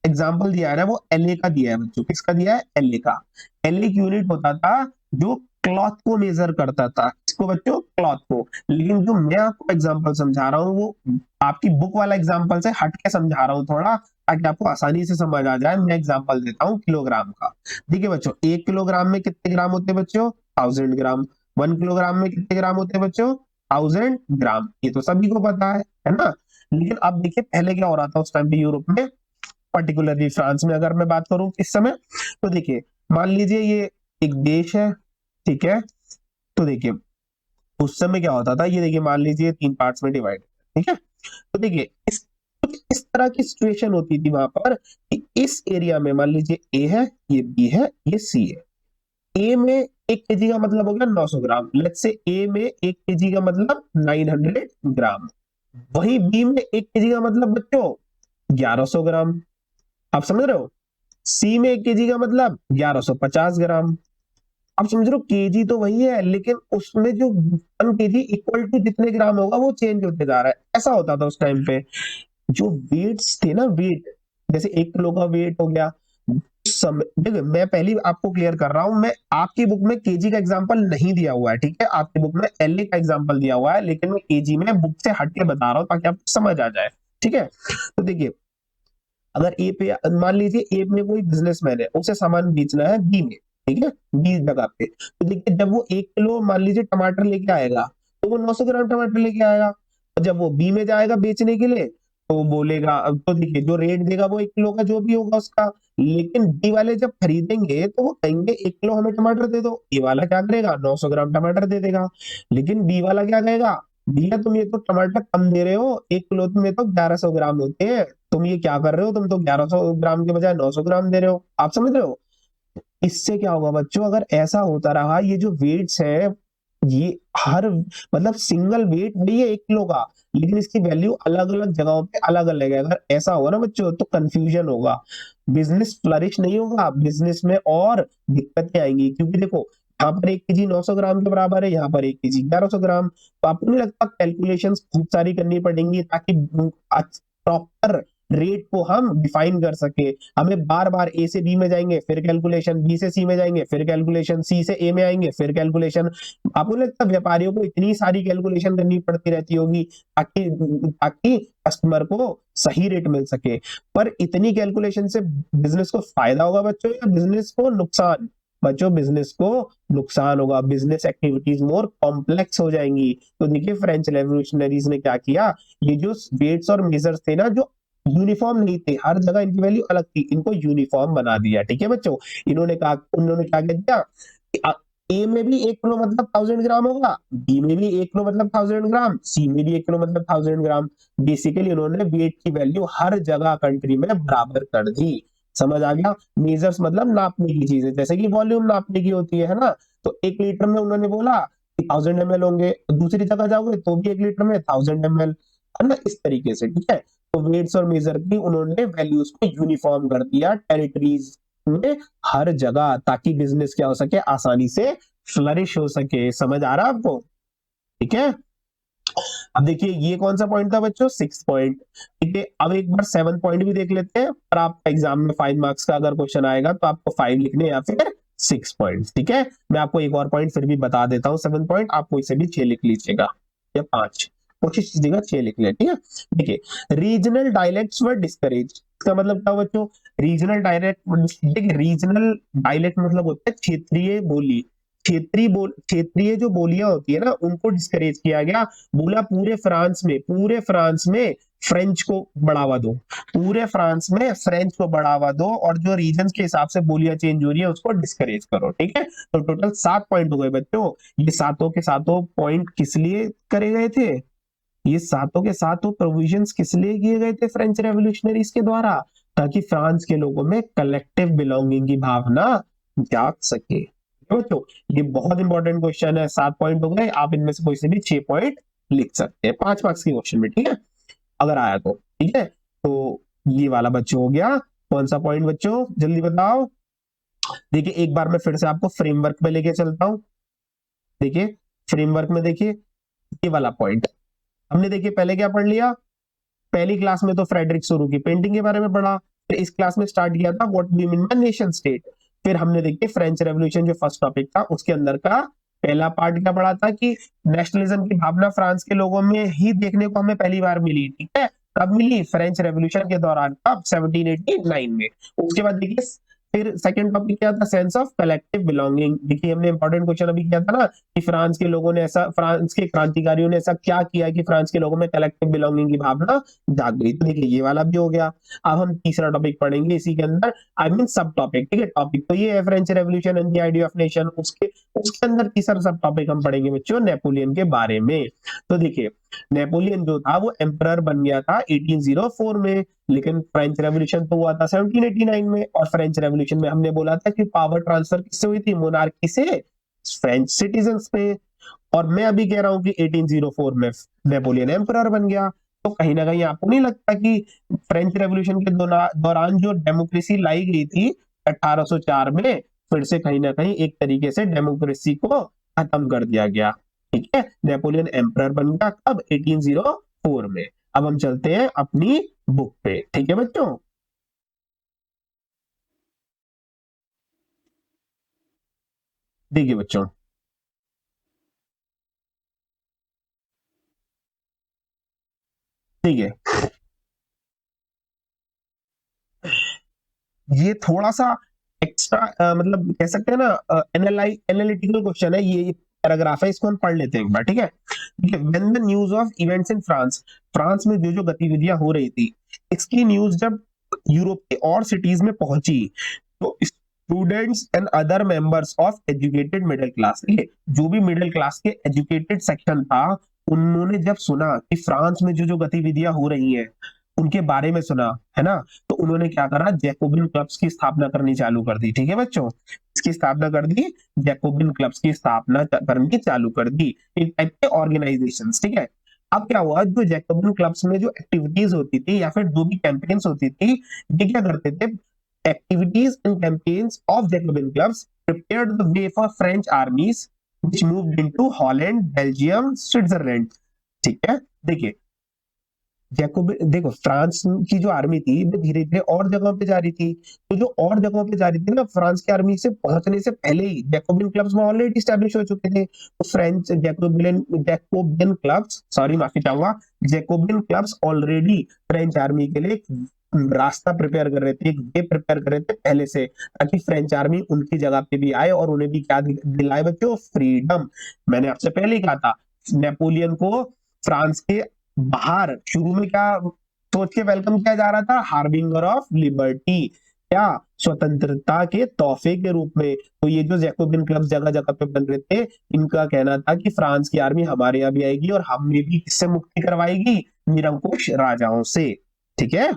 Speaker 1: एग्जांपल दिया है ना, वो एलए का दिया है बच्चों। किसका दिया है? एलए का। एलए की यूनिट होता था जो क्लॉथ को मेजर करता था। किसको बच्चों? क्लॉथ को। लेकिन जो मैं आपको एग्जांपल समझा रहा हूँ वो आपकी बुक वाला एग्जांपल से हट के समझा रहा हूँ थोड़ा, ताकि आपको आसानी से समझ आ जाए। मैं एग्जांपल देता हूँ किलोग्राम का। देखिए बच्चों, 1 किलोग्राम में कितने ग्राम होते हैं बच्चों? 1000 ग्राम। 1 किलोग्राम में कितने ग्राम होते हैं बच्चों? 1000 ग्राम। ये तो सभी को पता है ना? लेकिन अब देखिए पहले क्या हो रहा था उस टाइम पे यूरोप में, पर्टिकुलरली फ्रांस में अगर मैं बात करूं इस समय, तो देखिए मान लीजिए ये एक देश है, ठीक है? तो देखिए उस समय क्या होता था, ये देखिए मान लीजिए 3 पार्ट्स में डिवाइड, ठीक है? तो देखिए कुछ इस तरह की सिचुएशन होती थी वहां पर कि इस एरिया में मान लीजिए ए है, ये बी है, ये सी है। ए में 1 केजी का मतलब हो गया 900 ग्राम। लेट्स से ए में 1 केजी का मतलब 900 ग्राम। वही बी में 1 केजी का मतलब बच्चों 1100 ग्राम। आप समझ रहे हो? सी में 1 केजी का मतलब 1150 ग्राम। आप समझ रहे हो, केजी तो वही है लेकिन उसमें जो 1 केजी इक्वल टू जितने ग्राम होगा वो चेंज होते जा रहा है। ऐसा होता था उस टाइम पे। जो वेट्स थे ना, वेट, जैसे 1 किलो का वेट हो गया। देखिए मैं पहली आपको क्लियर कर रहा हूं, मैं आपकी बुक में केजी का एग्जांपल नहीं दिया हुआ है, ठीक है? आपकी बुक में एलए का एग्जांपल दिया हुआ है, लेकिन मैं केजी में बुक से हट के बता रहा हूं ताकि आपको समझ आ जाए, ठीक है? तो देखिए अगर ए पे मान लीजिए ए में कोई बिजनेसमैन है, उसे सामान बेचना है बी में, ठीक है? बी जगह पे। तो देखिए जब वो 1 किलो मान लीजिए टमाटर लेके आएगा, तो वो 900 ग्राम टमाटर लेके आएगा। और जब वो बी में जाएगा बेचने के लिए, तो वो बोलेगा, अब तो देखिए जो रेट देगा वो 1 किलो का जो भी होगा उसका। लेकिन बी वाले जब खरीदेंगे तो वो कहेंगे 1 किलो हमें टमाटर दे दो। ए वाला क्या करेगा, 900 ग्राम टमाटर दे देगा। लेकिन बी वाला क्या कहेगा, भैया तुम ये तो टमाटर कम दे रहे हो, 1 किलो में तो 1100 ग्राम होते हैं, तुम ये क्या कर रहे हो, तुम तो 1100 ग्राम के बजाय 900 ग्राम दे रहे हो। आप समझ रहे हो? इससे क्या होगा बच्चों, अगर ऐसा होता रहा, ये जो वेट्स है, ये हर मतलब सिंगल वेट नहीं है 1 किलो का, लेकिन इसकी वैल्यू अलग अलग जगहों पे अलग अलग है। अगर ऐसा होगा ना बच्चों तो कंफ्यूजन होगा, बिजनेस फ्लरिश नहीं होगा, बिजनेस में और दिक्कतें आएंगी। क्योंकि देखो यहाँ पर 1 केजी 900 ग्राम के बराबर है, यहाँ पर 1 केजी 1100 ग्राम। तो आपको नहीं लगता कैलकुलेशंस खूब सारी करनी पड़ेंगी ताकि प्रॉपर रेट को हम डिफाइन कर सके। हमें बार बार ए से बी में जाएंगे, फिर कैलकुलेशन, बी से सी में जाएंगे, फिर कैलकुलेशन, सी से ए में आएंगे, फिर कैलकुलेशन। आपको लगता है व्यापारियों को इतनी सारी कैलकुलेशन करनी पड़ती रहती होगी ताकि ताकि कस्टमर को सही रेट मिल सके? पर इतनी कैलकुलेशन से बिजनेस को फायदा होगा बच्चों या बिजनेस को नुकसान? बच्चों बिजनेस को नुकसान होगा, बिजनेस एक्टिविटीज मोर कॉम्प्लेक्स हो जाएंगी। तो देखिए फ्रेंच रेवोल्यूशनरीज ने क्या किया, ये जो वेट्स और मेजर्स थे ना, जो यूनिफॉर्म नहीं थे, हर जगह इनकी वैल्यू अलग थी, इनको यूनिफॉर्म बना दिया, ठीक है बच्चों? उन्होंने क्या किया, ए में भी 1 किलो मतलब 1000 ग्राम होगा, बी में भी 1 किलो मतलब 1000 ग्राम, सी में भी 1 किलो मतलब 1000 ग्राम। बेसिकली उन्होंने वेट की वैल्यू हर जगह कंट्री में बराबर कर दी। समझ आ गया? मेजर्स मतलब नापने की चीजें, जैसे कि वॉल्यूम नापने की होती है ना? तो 1 लीटर में उन्होंने बोला कि 1000 ml होंगे, दूसरी जगह जाओगे तो भी 1 लीटर में 1000 ml, है ना? इस तरीके से, ठीक है? तो वेट्स और मेजर की उन्होंने वैल्यूज को यूनिफॉर्म कर दिया टेरिटरीज में हर जगह, ताकि बिजनेस क्या हो सके, आसानी से फ्लरिश हो सके। समझ आ रहा है आपको? ठीक है? अब देखिए ये कौन सा पॉइंट था बच्चों, 6 पॉइंट। ठीक है, अब एक बार 7 पॉइंट भी देख लेते हैं। पर आपका एग्जाम में 5 मार्क्स का अगर क्वेश्चन आएगा तो आपको 5 लिखने या फिर 6 पॉइंट। ठीक है, मैं आपको एक और पॉइंट फिर भी बता देता हूँ। 7 पॉइंट आपको इसे भी 6 लिख लीजिएगा या 5, कोशिश कीजिएगा 6 लिख ले। ठीक है, देखिए रीजनल डायलेक्ट्स वर डिस्करेज, इसका मतलब क्या बच्चों, रीजनल डायलेक्ट, देखिए रीजनल डायलेक्ट मतलब होता है क्षेत्रीय बोली। क्षेत्रीय जो बोलियां होती है ना, उनको डिस्करेज किया गया। बोला पूरे फ्रांस में फ्रेंच को बढ़ावा दो, पूरे फ्रांस में फ्रेंच को बढ़ावा दो, और जो रीजन के हिसाब से बोलियां चेंज हो रही है उसको डिस्करेज करो। ठीक है, तो टोटल 7 पॉइंट हो गए बच्चों। ये सातों के सातों पॉइंट किस लिए करे गए थे? ये सातों के सातों प्रोविजंस किस लिए किए गए थे फ्रेंच रेवोल्यूशनरीज के द्वारा? ताकि फ्रांस के लोगों में कलेक्टिव बिलोंगिंग की भावना जाग सके। बच्चों ये बहुत इंपॉर्टेंट क्वेश्चन है। 7 पॉइंट हो गए, आप इनमें से कोई से भी 6 पॉइंट लिख सकते हैं 5 मार्क्स के क्वेश्चन में। ठीक है, अगर आया तो। ठीक है, तो ये वाला बच्चों हो गया। कौन सा पॉइंट बच्चों, जल्दी बताओ। देखिए एक बार मैं फिर से आपको फ्रेमवर्क में लेके चलता हूं। देखिए फ्रेमवर्क में देखिए ये वाला पॉइंट हमने देखिए पहले क्या पढ़ लिया, पहली क्लास में तो फ्रेडरिक सोरू की पेंटिंग के बारे में पढ़ा। फिर इस क्लास में स्टार्ट किया था what we mean by nation state. फिर हमने देखिए फ्रेंच रेवोल्यूशन जो फर्स्ट टॉपिक था उसके अंदर का पहला पार्ट क्या पढ़ा था कि नेशनलिज्म की भावना फ्रांस के लोगों में ही देखने को हमें पहली बार मिली। ठीक है, कब मिली? फ्रेंच रेवोल्यूशन के दौरान। कब? 1789 में। उसके बाद देखिए फिर सेकंड टॉपिक क्या था? Sense of collective belonging. देखिए हमने इंपॉर्टेंट क्वेश्चन अभी किया था ना कि फ्रांस के लोगों ने ऐसा, फ्रांस के क्रांतिकारियों ने ऐसा क्या किया कि फ्रांस के लोगों में कलेक्टिव बिलोंगिंग की भावना जाग गई। तो देखिए ये वाला भी हो गया। अब हम तीसरा टॉपिक पढ़ेंगे इसी के अंदर, आई मीन सब टॉपिक। ठीक है, टॉपिक तो ये है French revolution and the idea of nation. उसके उसके अंदर तीसरा सब टॉपिक हम पढ़ेंगे बच्चों नेपोलियन के बारे में। तो देखिए नेपोलियन जो था वो एम्परर बन गया था 1804 में, लेकिन फ्रेंच रेवोल्यूशन तो हुआ था 1789 में। और फ्रेंच रेवोल्यूशन में हमने बोला था कि पावर ट्रांसफर किससे हुई थी? मोनार्की से फ्रेंच सिटीजन्स पे। और मैं अभी कह रहा हूं कि 1804 में नेपोलियन एम्परर बन गया। तो कहीं ना कहीं आपको नहीं लगता कि फ्रेंच रेवोल्यूशन के दौरान जो डेमोक्रेसी लाई गई थी 1804 में, फिर से कहीं ना कहीं एक तरीके से डेमोक्रेसी को खत्म कर दिया गया। ठीक है, नेपोलियन एम्परर बन गया कब? 1804 में। अब हम चलते हैं अपनी बुक पे। ठीक है बच्चों, देखिए बच्चों, देखिए ये थोड़ा सा एक्स्ट्रा मतलब कह सकते हैं ना एनालिटिकल क्वेश्चन है। ये पैराग्राफ है, इसको हम पढ़ लेते हैं एक बार। ठीक है, when the news of events in France, France में जो जो गतिविधियां हो रही थी, इसकी न्यूज जब यूरोप के और सिटीज में पहुंची, तो students and other members of educated middle class, जो भी मिडिल क्लास के एजुकेटेड सेक्शन था, उन्होंने जब सुना कि फ्रांस में जो जो गतिविधियां हो रही हैं उनके बारे में सुना, है ना, तो उन्होंने क्या करा? जैकोबिन क्लब्स की स्थापना करनी चालू कर दी। ठीक है बच्चों, इसकी स्थापना कर दी, जैकोबिन क्लब्स की स्थापना करनी चालू कर दी, एक टाइप के ऑर्गेनाइजेशंस। ठीक है, अब क्या हुआ? जो जैकोबिन क्लब्स में जो एक्टिविटीज होती थी या फिर जो भी कैंपेन्स होती थी, ये क्या करते थे? Activities and campaigns of Jacobian clubs prepared the way for French armies which moved into Holland, Belgium, Switzerland। ठीक है, देखिए जैकोब, देखो फ्रांस की जो आर्मी थी वो धीरे धीरे और जगहों पे जा रही थी। तो जो और जगहों पे जा रही थी ना, फ्रांस की आर्मी से पहुंचने से पहले ही जैकोबिन क्लब्स में ऑलरेडी स्टैब्लिश हो चुके थे। तो फ्रेंच जैकोबिन क्लब्स, सॉरी माफी चाहूंगा, Jacobian clubs already French army के लिए एक रास्ता प्रिपेयर कर रहे थे, एक वे प्रिपेयर कर रहे थे पहले से, ताकि फ्रेंच आर्मी उनकी जगह पे भी आए और उन्हें भी क्या दिलाए बच्चों? फ्रीडम। मैंने आपसे पहले ही कहा था नेपोलियन को फ्रांस के बाहर शुरू में क्या सोच के वेलकम किया जा रहा था? हार्बिंगर ऑफ लिबर्टी, क्या? स्वतंत्रता के तोहफे के रूप में। तो ये जो जैकोबिन क्लब जगह जगह पे बन रहे थे, इनका कहना था कि फ्रांस की आर्मी हमारे यहाँ भी आएगी और हमें भी किससे मुक्ति करवाएगी? निरंकुश राजाओं से। ठीक है,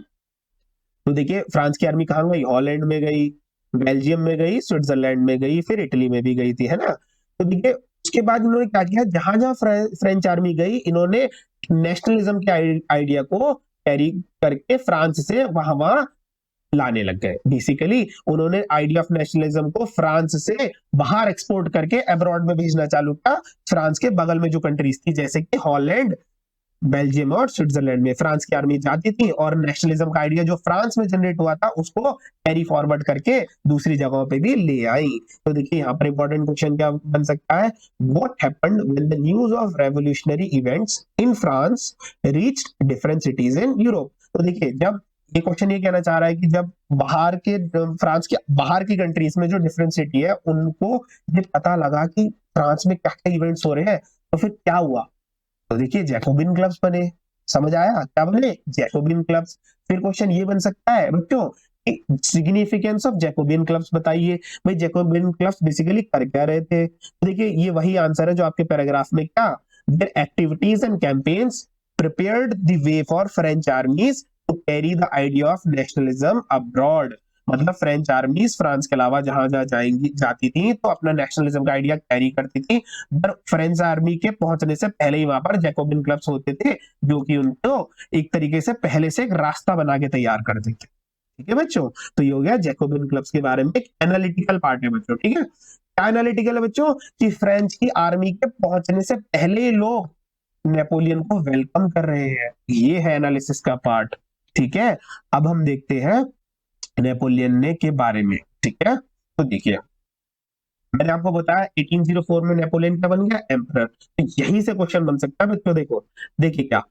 Speaker 1: तो देखिए फ्रांस की आर्मी कहाँ गई? हॉलैंड में गई, बेल्जियम में गई, स्विट्जरलैंड में गई, फिर इटली में भी गई थी, है ना। तो देखिए उसके बाद इन्होंने क्या किया? जहां जहां फ्रेंच आर्मी गई, इन्होंने नेशनलिज्म के आइडिया को कैरी करके फ्रांस से वहां वहां लाने लग गए। बेसिकली उन्होंने आइडिया ऑफ नेशनलिज्म को फ्रांस से बाहर एक्सपोर्ट करके अब्रॉड में भेजना चालू किया। फ्रांस के बगल में जो कंट्रीज थी जैसे कि हॉलैंड, बेल्जियम और स्विट्जरलैंड में फ्रांस की आर्मी जाती थी और नेशनलिज्म का आइडिया जो फ्रांस में जनरेट हुआ था उसको कैरी फॉरवर्ड करके दूसरी जगहों पे भी ले आई। तो देखिए यहाँ पर इंपॉर्टेंट क्वेश्चन क्या बन सकता है? What happened when the news of revolutionary events in France reached different cities in Europe. तो देखिए जब ये क्वेश्चन ये कहना चाह रहा है कि जब बाहर के फ्रांस के बाहर की कंट्रीज में जो डिफरेंट सिटी है उनको ये पता लगा कि फ्रांस में क्या क्या इवेंट्स हो रहे हैं, तो फिर क्या हुआ? तो देखिए जैकोबिन क्लब्स बने। समझ आया? क्या बने? Jacobian clubs. फिर क्वेश्चन ये बन सकता है बच्चों कि सिग्निफिकेंस ऑफ जैकोबिन क्लब्स बताइए। भाई जैकोबिन क्लब्स बेसिकली कर क्या रहे थे? तो देखिए ये वही आंसर है जो आपके पैराग्राफ में, क्या? Their activities and campaigns prepared the way for French armies to carry the idea of nationalism abroad. मतलब फ्रेंच आर्मीज फ्रांस के अलावा जहां जहां जाएंगी जाती थी तो अपना नेशनलिज्म का आइडिया कैरी करती थी। पर फ्रेंच आर्मी के पहुंचने से पहले ही वहां पर जैकोबिन क्लब्स होते थे जो कि उनको एक तरीके से पहले से एक रास्ता बना के तैयार कर देते। ठीक है बच्चों, तो ये हो गया जैकोबिन क्लब्स के बारे में एक एनालिटिकल पार्ट है बच्चों। ठीक है, क्या एनालिटिकल है बच्चों? कि फ्रेंच की आर्मी के पहुंचने से पहले लोग नेपोलियन को वेलकम कर रहे हैं, ये है एनालिसिस का पार्ट। ठीक है, अब हम देखते हैं नेपोलियन ने के बारे में। ठीक है, तो देखिए मैंने आपको बताया 1804 में नेपोलियन क्या बन गया? एम्परर। तो यहीं से क्वेश्चन बन सकता है बच्चों। देखो देखिए क्या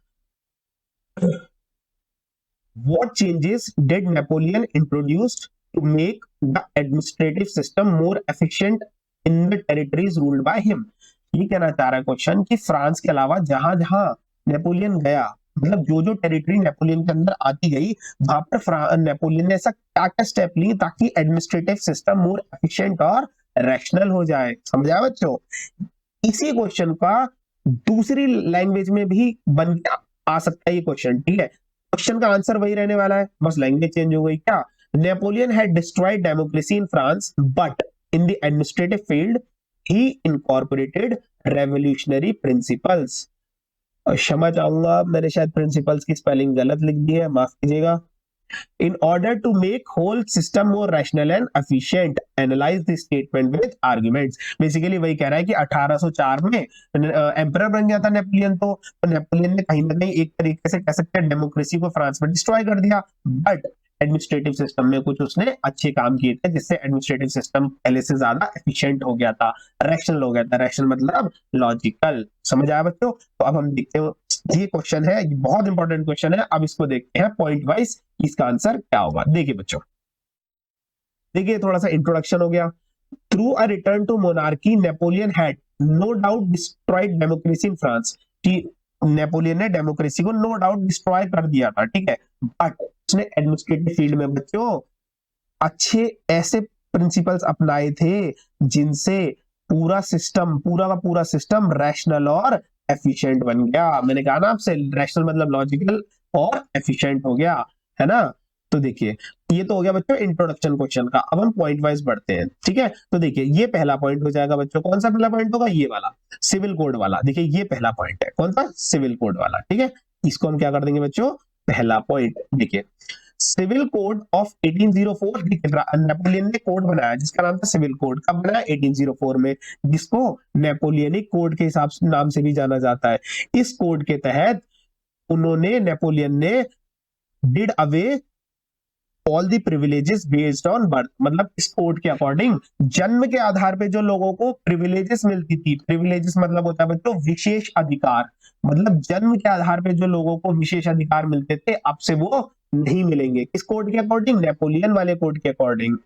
Speaker 1: What changes did Napoleon introduce to make the administrative system more efficient in the territories ruled by him? ये कहना चाह रहा है क्वेश्चन कि फ्रांस के अलावा जहां जहां नेपोलियन गया, मतलब जो जो टेरिटरी नेपोलियन के अंदर आती गई, वहां पर नेपोलियन ने ऐसा क्या क्या स्टेप ली ताकि एडमिनिस्ट्रेटिव सिस्टम मोर एफिशिएंट और रैशनल हो जाए। समझा बच्चों? इसी क्वेश्चन का दूसरी लैंग्वेज में भी बन के आ सकता है ये क्वेश्चन, ठीक है। क्वेश्चन का आंसर वही रहने वाला है, बस लैंग्वेज चेंज हो गई। क्या? Napoleon had destroyed democracy in France but in the administrative field he incorporated revolutionary principles. क्षमा चाहूंगा, मैंने शायद प्रिंसिपल्स की स्पेलिंग गलत लिख दी है, माफ कीजिएगा। In order to make whole system more rational and efficient, analyze the statement with arguments. Basically वही कह रहा है कि 1804 में एम्परर बन गया था नेपोलियन, तो नेपोलियन ने कहीं ना कहीं एक तरीके से कह सकते हैं डेमोक्रेसी को फ्रांस में डिस्ट्रॉय कर दिया, बट एडमिनिस्ट्रेटिव सिस्टम में कुछ उसने अच्छे काम किए थे जिससे एडमिनिस्ट्रेटिव सिस्टम पहले से ज्यादा एफिशिएंट हो गया था, रैशनल हो गया था। रैशनल मतलब लॉजिकल। समझ आया बच्चों? तो अब हम देखते हैं, ये क्वेश्चन है, ये बहुत इंपॉर्टेंट क्वेश्चन है। अब इसको देखते हैं पॉइंट वाइज, इसका आंसर क्या होगा। देखिए बच्चों, देखिए थोड़ा सा इंट्रोडक्शन हो गया। Through a return to monarchy Napoleon had no doubt destroyed democracy in France, कि नेपोलियन ने डेमोक्रेसी को नो डाउट डिस्ट्रॉय कर दिया था, ठीक है, बट उसने एडमिनिस्ट्रेटिव फील्ड में बच्चों अच्छे ऐसे प्रिंसिपल्स अपनाए थे जिनसे पूरा सिस्टम, पूरा का पूरा सिस्टम रैशनल और एफिशिएंट बन गया। मैंने कहा ना आपसे, रैशनल मतलब लॉजिकल और एफिशिएंट हो गया, है ना। तो देखिए, ये तो हो गया बच्चों इंट्रोडक्शन क्वेश्चन का। अब हम पॉइंट वाइज बढ़ते हैं, ठीक है। तो देखिए, ये पहला पॉइंट हो जाएगा बच्चों। कौन सा पहला पॉइंट होगा? ये वाला, सिविल कोड वाला। देखिए, ये पहला पॉइंट है। कौन सा? सिविल कोड वाला, ठीक है। इसको हम क्या कर देंगे बच्चों? पहला पॉइंट। देखिए, सिविल कोड ऑफ 1804, नेपोलियन ने कोड बनाया जिसका नाम था सिविल कोड। कब बनाया? 1804 में, जिसको नेपोलियनिक कोड के हिसाब से नाम से भी जाना जाता है। इस कोड के तहत उन्होंने, नेपोलियन ने did away all the privileges based on birth, मतलब इस कोड के अकॉर्डिंग जन्म के आधार पे जो लोगों को प्रिविलेजेस मिलती थी, प्रिविलेजेस मतलब होता है बच्चों विशेष अधिकार, मतलब जन्म के आधार पे जो लोगों को विशेष अधिकार मिलते थे, अब से वो नहीं मिलेंगे। किस कोड के अकॉर्डिंग? नेपोलियन वाले कोड के अकॉर्डिंग,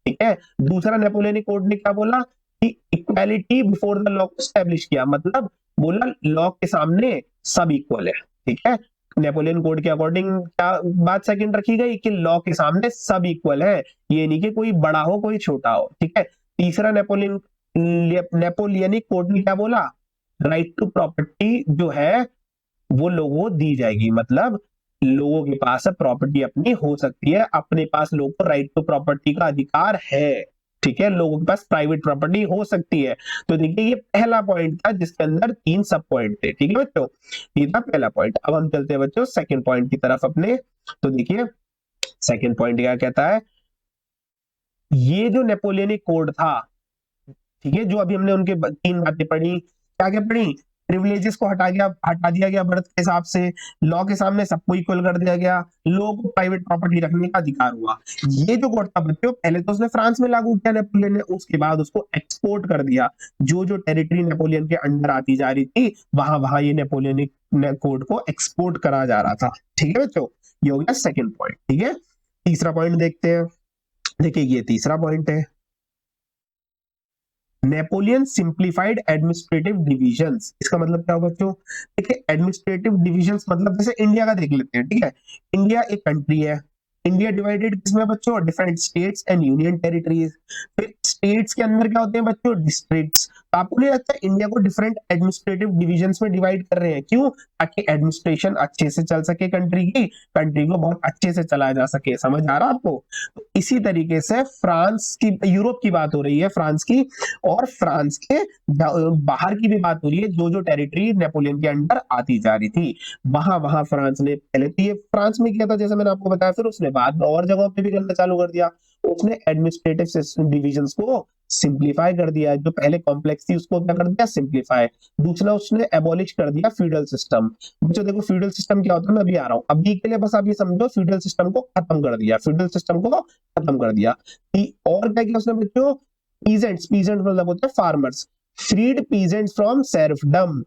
Speaker 1: ठीक है। दूसरा, नेपोलियन कोड ने क्या बोला कि इक्वालिटी बिफोर द लॉ को स्टैब्लिश किया, मतलब बोला लॉ के सामने सब इक्वल है, ठीक है। नेपोलियन कोड के अकॉर्डिंग क्या बात सेकंड रखी गई कि लॉ के सामने सब इक्वल है, ये नहीं कि कोई बड़ा हो कोई छोटा हो, ठीक है। तीसरा, नेपोलियनिक कोड ने क्या बोला? राइट टू प्रॉपर्टी जो है वो लोगों को दी जाएगी, मतलब लोगों के पास प्रॉपर्टी अपनी हो सकती है, अपने पास लोगों को राइट टू प्रॉपर्टी का अधिकार है, ठीक है। लोगों के पास प्राइवेट प्रॉपर्टी हो सकती है। तो देखिए, ये पहला पॉइंट था जिसके अंदर 3 सब पॉइंट थे, ठीक है बच्चों। ये था पहला पॉइंट। अब हम चलते हैं बच्चों सेकंड पॉइंट की तरफ अपने। तो देखिए, सेकंड पॉइंट क्या कहता है? ये जो नेपोलियनिक कोड था, ठीक है, जो अभी हमने उनके 3 बातें पढ़ी, क्या क्या पढ़ी? प्रिविलेजेस को हटा दिया गया बर्थ के हिसाब से, लॉ के सामने सबको इक्वल कर दिया गया, लोगों को प्राइवेट प्रॉपर्टी रखने का अधिकार हुआ। ये जो कोड था बच्चों, पहले तो उसने फ्रांस में लागू किया नेपोलियन ने, उसके बाद उसको एक्सपोर्ट कर दिया। जो जो टेरिटरी नेपोलियन के अंडर आती जा रही थी, वहां वहां ये नेपोलियनिक कोड को एक्सपोर्ट करा जा रहा था, ठीक है बच्चों। ये हो गया सेकेंड पॉइंट, ठीक है। तीसरा पॉइंट देखते हैं। देखिए, ये तीसरा पॉइंट है, नेपोलियन सिंप्लीफाइड एडमिनिस्ट्रेटिव डिविजन्स। इसका मतलब क्या होगा बच्चों? देखिए, एडमिनिस्ट्रेटिव डिविजन्स मतलब जैसे इंडिया का देख लेते हैं, ठीक है। इंडिया एक कंट्री है, इंडिया डिवाइडेड किसमें बच्चों? Different states and union territories. फिर स्टेट्स के अंदर क्या होते हैं बच्चों? डिस्ट्रिक्ट्स। आपको नहीं लगता इंडिया को डिफरेंट एडमिनिस्ट्रेटिव डिविजन्स में डिवाइड कर रहे हैं? क्यों? ताकि एडमिनिस्ट्रेशन अच्छे से चल सके, कंट्री को बहुत अच्छे से चलाया जा सके। समझ आ रहा है आपको? तो इसी तरीके से फ्रांस की, यूरोप की बात हो रही है, फ्रांस की, और फ्रांस के बाहर की भी बात हो रही है। जो जो टेरिटरी नेपोलियन के अंडर आती जा रही थी, वहां वहां फ्रांस ने, पहले तो ये फ्रांस में किया था जैसे मैंने आपको बताया, फिर उसने बाद में और जगहों पे भी करना चालू कर दिया। उसने एडमिनिस्ट्रेटिव डिविजन्स को सिंप्लीफाई कर दिया, जो पहले कॉम्प्लेक्स थी उसको क्या कर दिया? सिंप्लीफाई। दूसरा, उसने एबॉलिश कर दिया फ्यूडल सिस्टम। बच्चों देखो, फ्यूडल सिस्टम क्या होता है, मैं अभी आ रहा हूं, अभी के लिए बस आप ये समझो, फ्यूडल सिस्टम को खत्म कर दिया, फ्यूडल सिस्टम को खत्म कर दिया। और क्या किया उसने बच्चों? पीजेंट्स, पीजेंट मतलब होता है farmers, freed peasants from serfdom.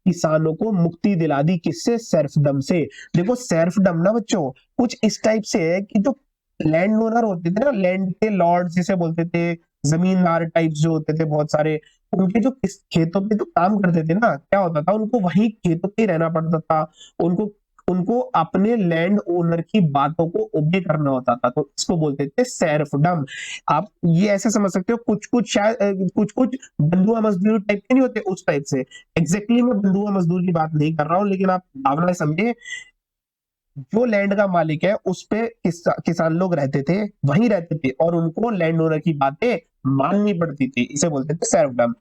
Speaker 1: किसानों को मुक्ति दिला दी, किससे? सर्फडम से। देखो सर्फडम ना बच्चों कुछ इस टाइप से है कि जो लैंड ओनर होते थे ना, लैंड के लॉर्ड जिसे बोलते थे, जमींदार टाइप जो होते थे बहुत सारे, उनके जो खेतों पे जो काम करते थे ना, क्या होता था उनको वही खेतों पे रहना पड़ता था, उनको उनको अपने लैंड ओनर की बातों को ओबे करना होता था, तो इसको बोलते थे सर्फडम। आप ये ऐसे समझ सकते हो, कुछ कुछ शायद कुछ कुछ बंधुआ मजदूर टाइप के नहीं होते, उस टाइप से। एग्जैक्टली मैं बंधुआ मजदूर की बात नहीं कर रहा हूं, लेकिन आप भावना समझे, जो लैंड का मालिक है उस पे किसान लोग रहते थे, वहीं रहते थे, और उनको लैंड ओनर की बातें माननी पड़ती थी, इसे बोलते थे सर्फडम।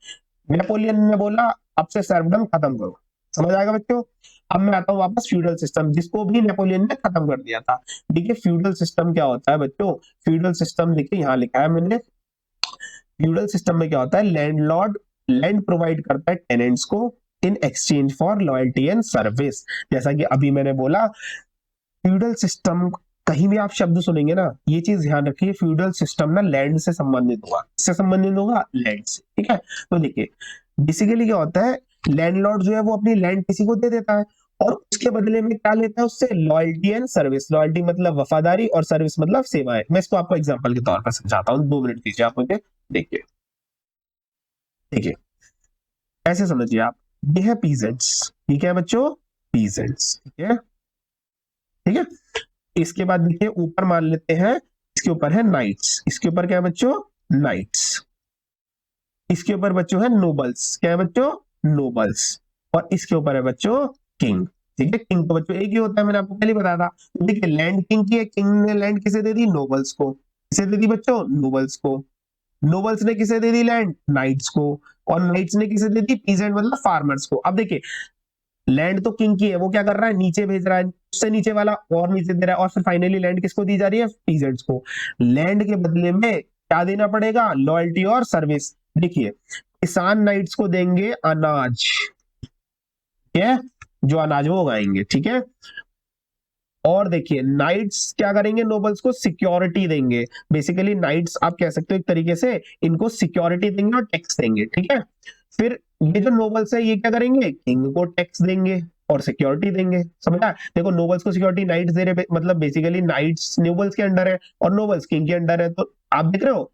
Speaker 1: नेपोलियन ने बोला अब से सर्फडम खत्म करो। समझ आएगा बच्चों? अब मैं आता हूँ वापस फ्यूडल सिस्टम, जिसको भी नेपोलियन ने खत्म कर दिया था। देखिए फ्यूडल सिस्टम क्या होता है बच्चों, फ्यूडल सिस्टम देखिए यहाँ लिखा है मैंने। फ्यूडल सिस्टम में क्या होता है, लैंडलॉर्ड लैंड प्रोवाइड करता है टेनेंट्स को in exchange for loyalty and service. जैसा कि अभी मैंने बोला, फ्यूडल सिस्टम, कहीं भी आप शब्द सुनेंगे ना, ये चीज ध्यान रखिए, फ्यूडल सिस्टम ना लैंड से संबंधित होगा, इससे संबंधित होगा लैंड से, ठीक है। तो देखिए बेसिकली क्या होता है, लैंडलॉर्ड जो है वो अपनी लैंड किसी को दे देता है, और उसके बदले में क्या लेता है उससे, लॉयल्टी एंड सर्विस। लॉयल्टी मतलब वफादारी, और सर्विस मतलब सेवाएं। मैं इसको आपको एग्जांपल के तौर पर समझाता हूँ, 2 मिनट दीजिए आप मुझे। देखिए देखिए ऐसे समझिए आप, ये है पीजेंट्स, ठीक है बच्चों, पीजेंट्स, ठीक है, ठीक है। इसके बाद देखिए ऊपर मान लेते हैं, इसके ऊपर है नाइट्स, इसके ऊपर क्या है बच्चों, नाइट्स। इसके ऊपर बच्चों है नोबल्स, क्या है बच्चों, नोबल्स। और इसके ऊपर है बच्चों किंग, ठीक है। किंग तो बच्चों एक ही होता है, मैंने आपको पहले बताया था। तो देखिए लैंड किंग की है, किंग ने लैंड किसे दे दी, नोबल्स को। किसे दे दी बच्चों, नोबल्स को। नोबल्स ने किसे दे दी लैंड, नाइट्स को। और नाइट्स ने किसे दे दी, पीजेंट मतलब फार्मर्स को। अब देखिए लैंड तो किंग की है, वो क्या कर रहा है, नीचे भेज रहा है, उससे नीचे वाला और नीचे दे रहा है, और फिर फाइनली लैंड किसको दी जा रही है, पीजेंट्स को। लैंड के बदले में क्या देना पड़ेगा, लॉयल्टी और सर्विस। देखिए किसान नाइट्स को देंगे अनाज, ठीक है, जो अनाज वो उगाएंगे, ठीक है। और देखिए नाइट्स क्या करेंगे, नोबल्स को सिक्योरिटी देंगे। बेसिकली नाइट्स आप कह सकते हो एक तरीके से, इनको सिक्योरिटी देंगे और टैक्स देंगे, ठीक है। फिर ये जो नोबल्स है ये क्या करेंगे, किंग को टैक्स देंगे और सिक्योरिटी देंगे। समझा? देखो नोबल्स को सिक्योरिटी नाइट्स दे रहे, मतलब बेसिकली नाइट्स नोबल्स के अंडर है और नोबल्स किंग के अंडर है। तो आप देख रहे हो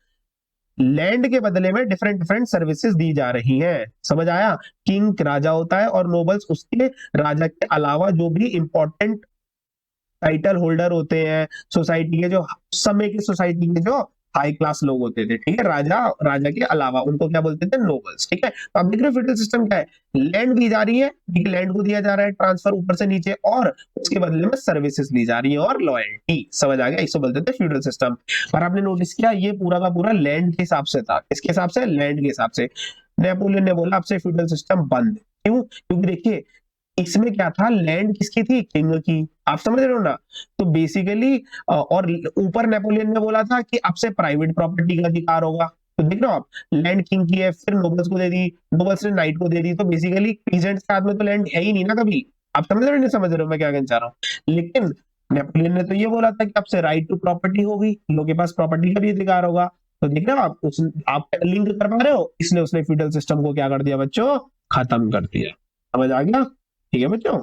Speaker 1: लैंड के बदले में डिफरेंट डिफरेंट सर्विसेज दी जा रही हैं। समझ आया? किंग राजा होता है और नोबल्स उसके राजा के अलावा जो भी इंपॉर्टेंट टाइटल होल्डर होते हैं सोसाइटी के, जो उस समय की सोसाइटी के जो हाई क्लास लोग होते थे, ठीक है, राजा, राजा के अलावा उनको क्या बोलते थे, नोबल्स, ठीक है। तो आप देख रहे हो फ्यूडल सिस्टम क्या है, लैंड दी जा रही है, ठीक है, लैंड को दिया जा रहा है ट्रांसफर ऊपर से नीचे, और उसके बदले में सर्विसेज ली जा रही है और लॉयल्टी। समझ आ गया? इसको बोलते थे फ्यूडल सिस्टम। पर आपने नोटिस किया ये पूरा का पूरा लैंड के हिसाब से था, किसके हिसाब से, लैंड के हिसाब से। नेपोलियन ने बोला आपसे फ्यूडल सिस्टम बंद, क्यों? क्योंकि देखिए इसमें क्या था, लैंड किसकी थी, किंग की। आप समझ रहे हो ना? तो बेसिकली और ऊपर नेपोलियन ने बोला था कि आपसे प्राइवेट प्रॉपर्टी का अधिकार होगा। तो देख रहे हो आप, लैंड किंग की है, फिर नोबल्स को दे दी, नोबल्स ने नाइट को दे दी, तो बेसिकली पीजेंट्स के हाथ में तो लैंड है ही नहीं ना कभी। आप समझ रहे हो नहीं समझ रहे हो मैं क्या कहना चाह रहा हूँ? लेकिन नेपोलियन ने तो ये बोला था कि आपसे राइट टू प्रॉपर्टी होगी, लोगों के पास प्रॉपर्टी का भी अधिकार होगा। तो देख रहे हो आप, आप लिंक कर पा रहे हो, इसलिए उसने फ्यूडल सिस्टम को क्या कर दिया बच्चों, खत्म कर दिया। समझ आ गया? ठीक है बच्चों,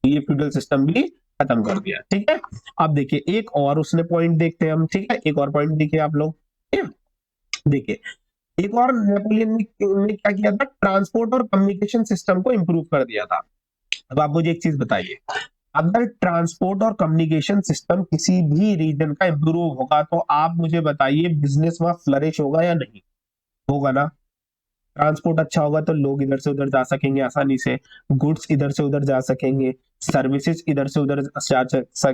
Speaker 1: ये फ्यूडल सिस्टम भी खत्म कर दिया, ठीक है। अब देखिए एक और उसने पॉइंट देखते हैं हम, ठीक है, एक और पॉइंट देखिए आप लोग, ठीक है? देखिए एक और नेपोलियन ने क्या किया था, ट्रांसपोर्ट और कम्युनिकेशन सिस्टम को इंप्रूव कर दिया था। अब आप मुझे एक चीज बताइए, अगर ट्रांसपोर्ट और कम्युनिकेशन सिस्टम किसी भी रीजन का इंप्रूव होगा तो आप मुझे बताइए बिजनेस वहां फ्लरिश होगा या नहीं होगा ना? ट्रांसपोर्ट अच्छा होगा तो लोग इधर से उधर जा सकेंगे आसानी से, गुड्स इधर से उधर जा सकेंगे, सर्विसेज इधर से उधर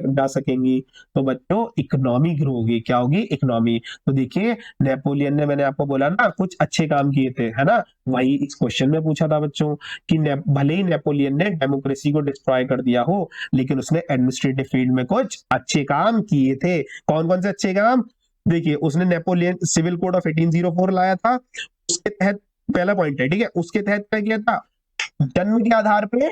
Speaker 1: जा सकेंगी, तो बच्चों इकोनॉमी ग्रो होगी। क्या होगी? इकोनॉमी। तो देखिए नेपोलियन ने, मैंने आपको बोला ना, कुछ अच्छे काम किए थे, है ना? वही इस क्वेश्चन में पूछा था बच्चों कि भले ही नेपोलियन ने डेमोक्रेसी को डिस्ट्रॉय कर दिया हो, लेकिन उसने एडमिनिस्ट्रेटिव फील्ड में कुछ अच्छे काम किए थे। कौन कौन से अच्छे काम? देखिए उसने नेपोलियन सिविल कोड ऑफ 1804 लाया था, उसके तहत, पहला पॉइंट है, ठीक है, उसके तहत क्या किया था, जन्म के आधार पे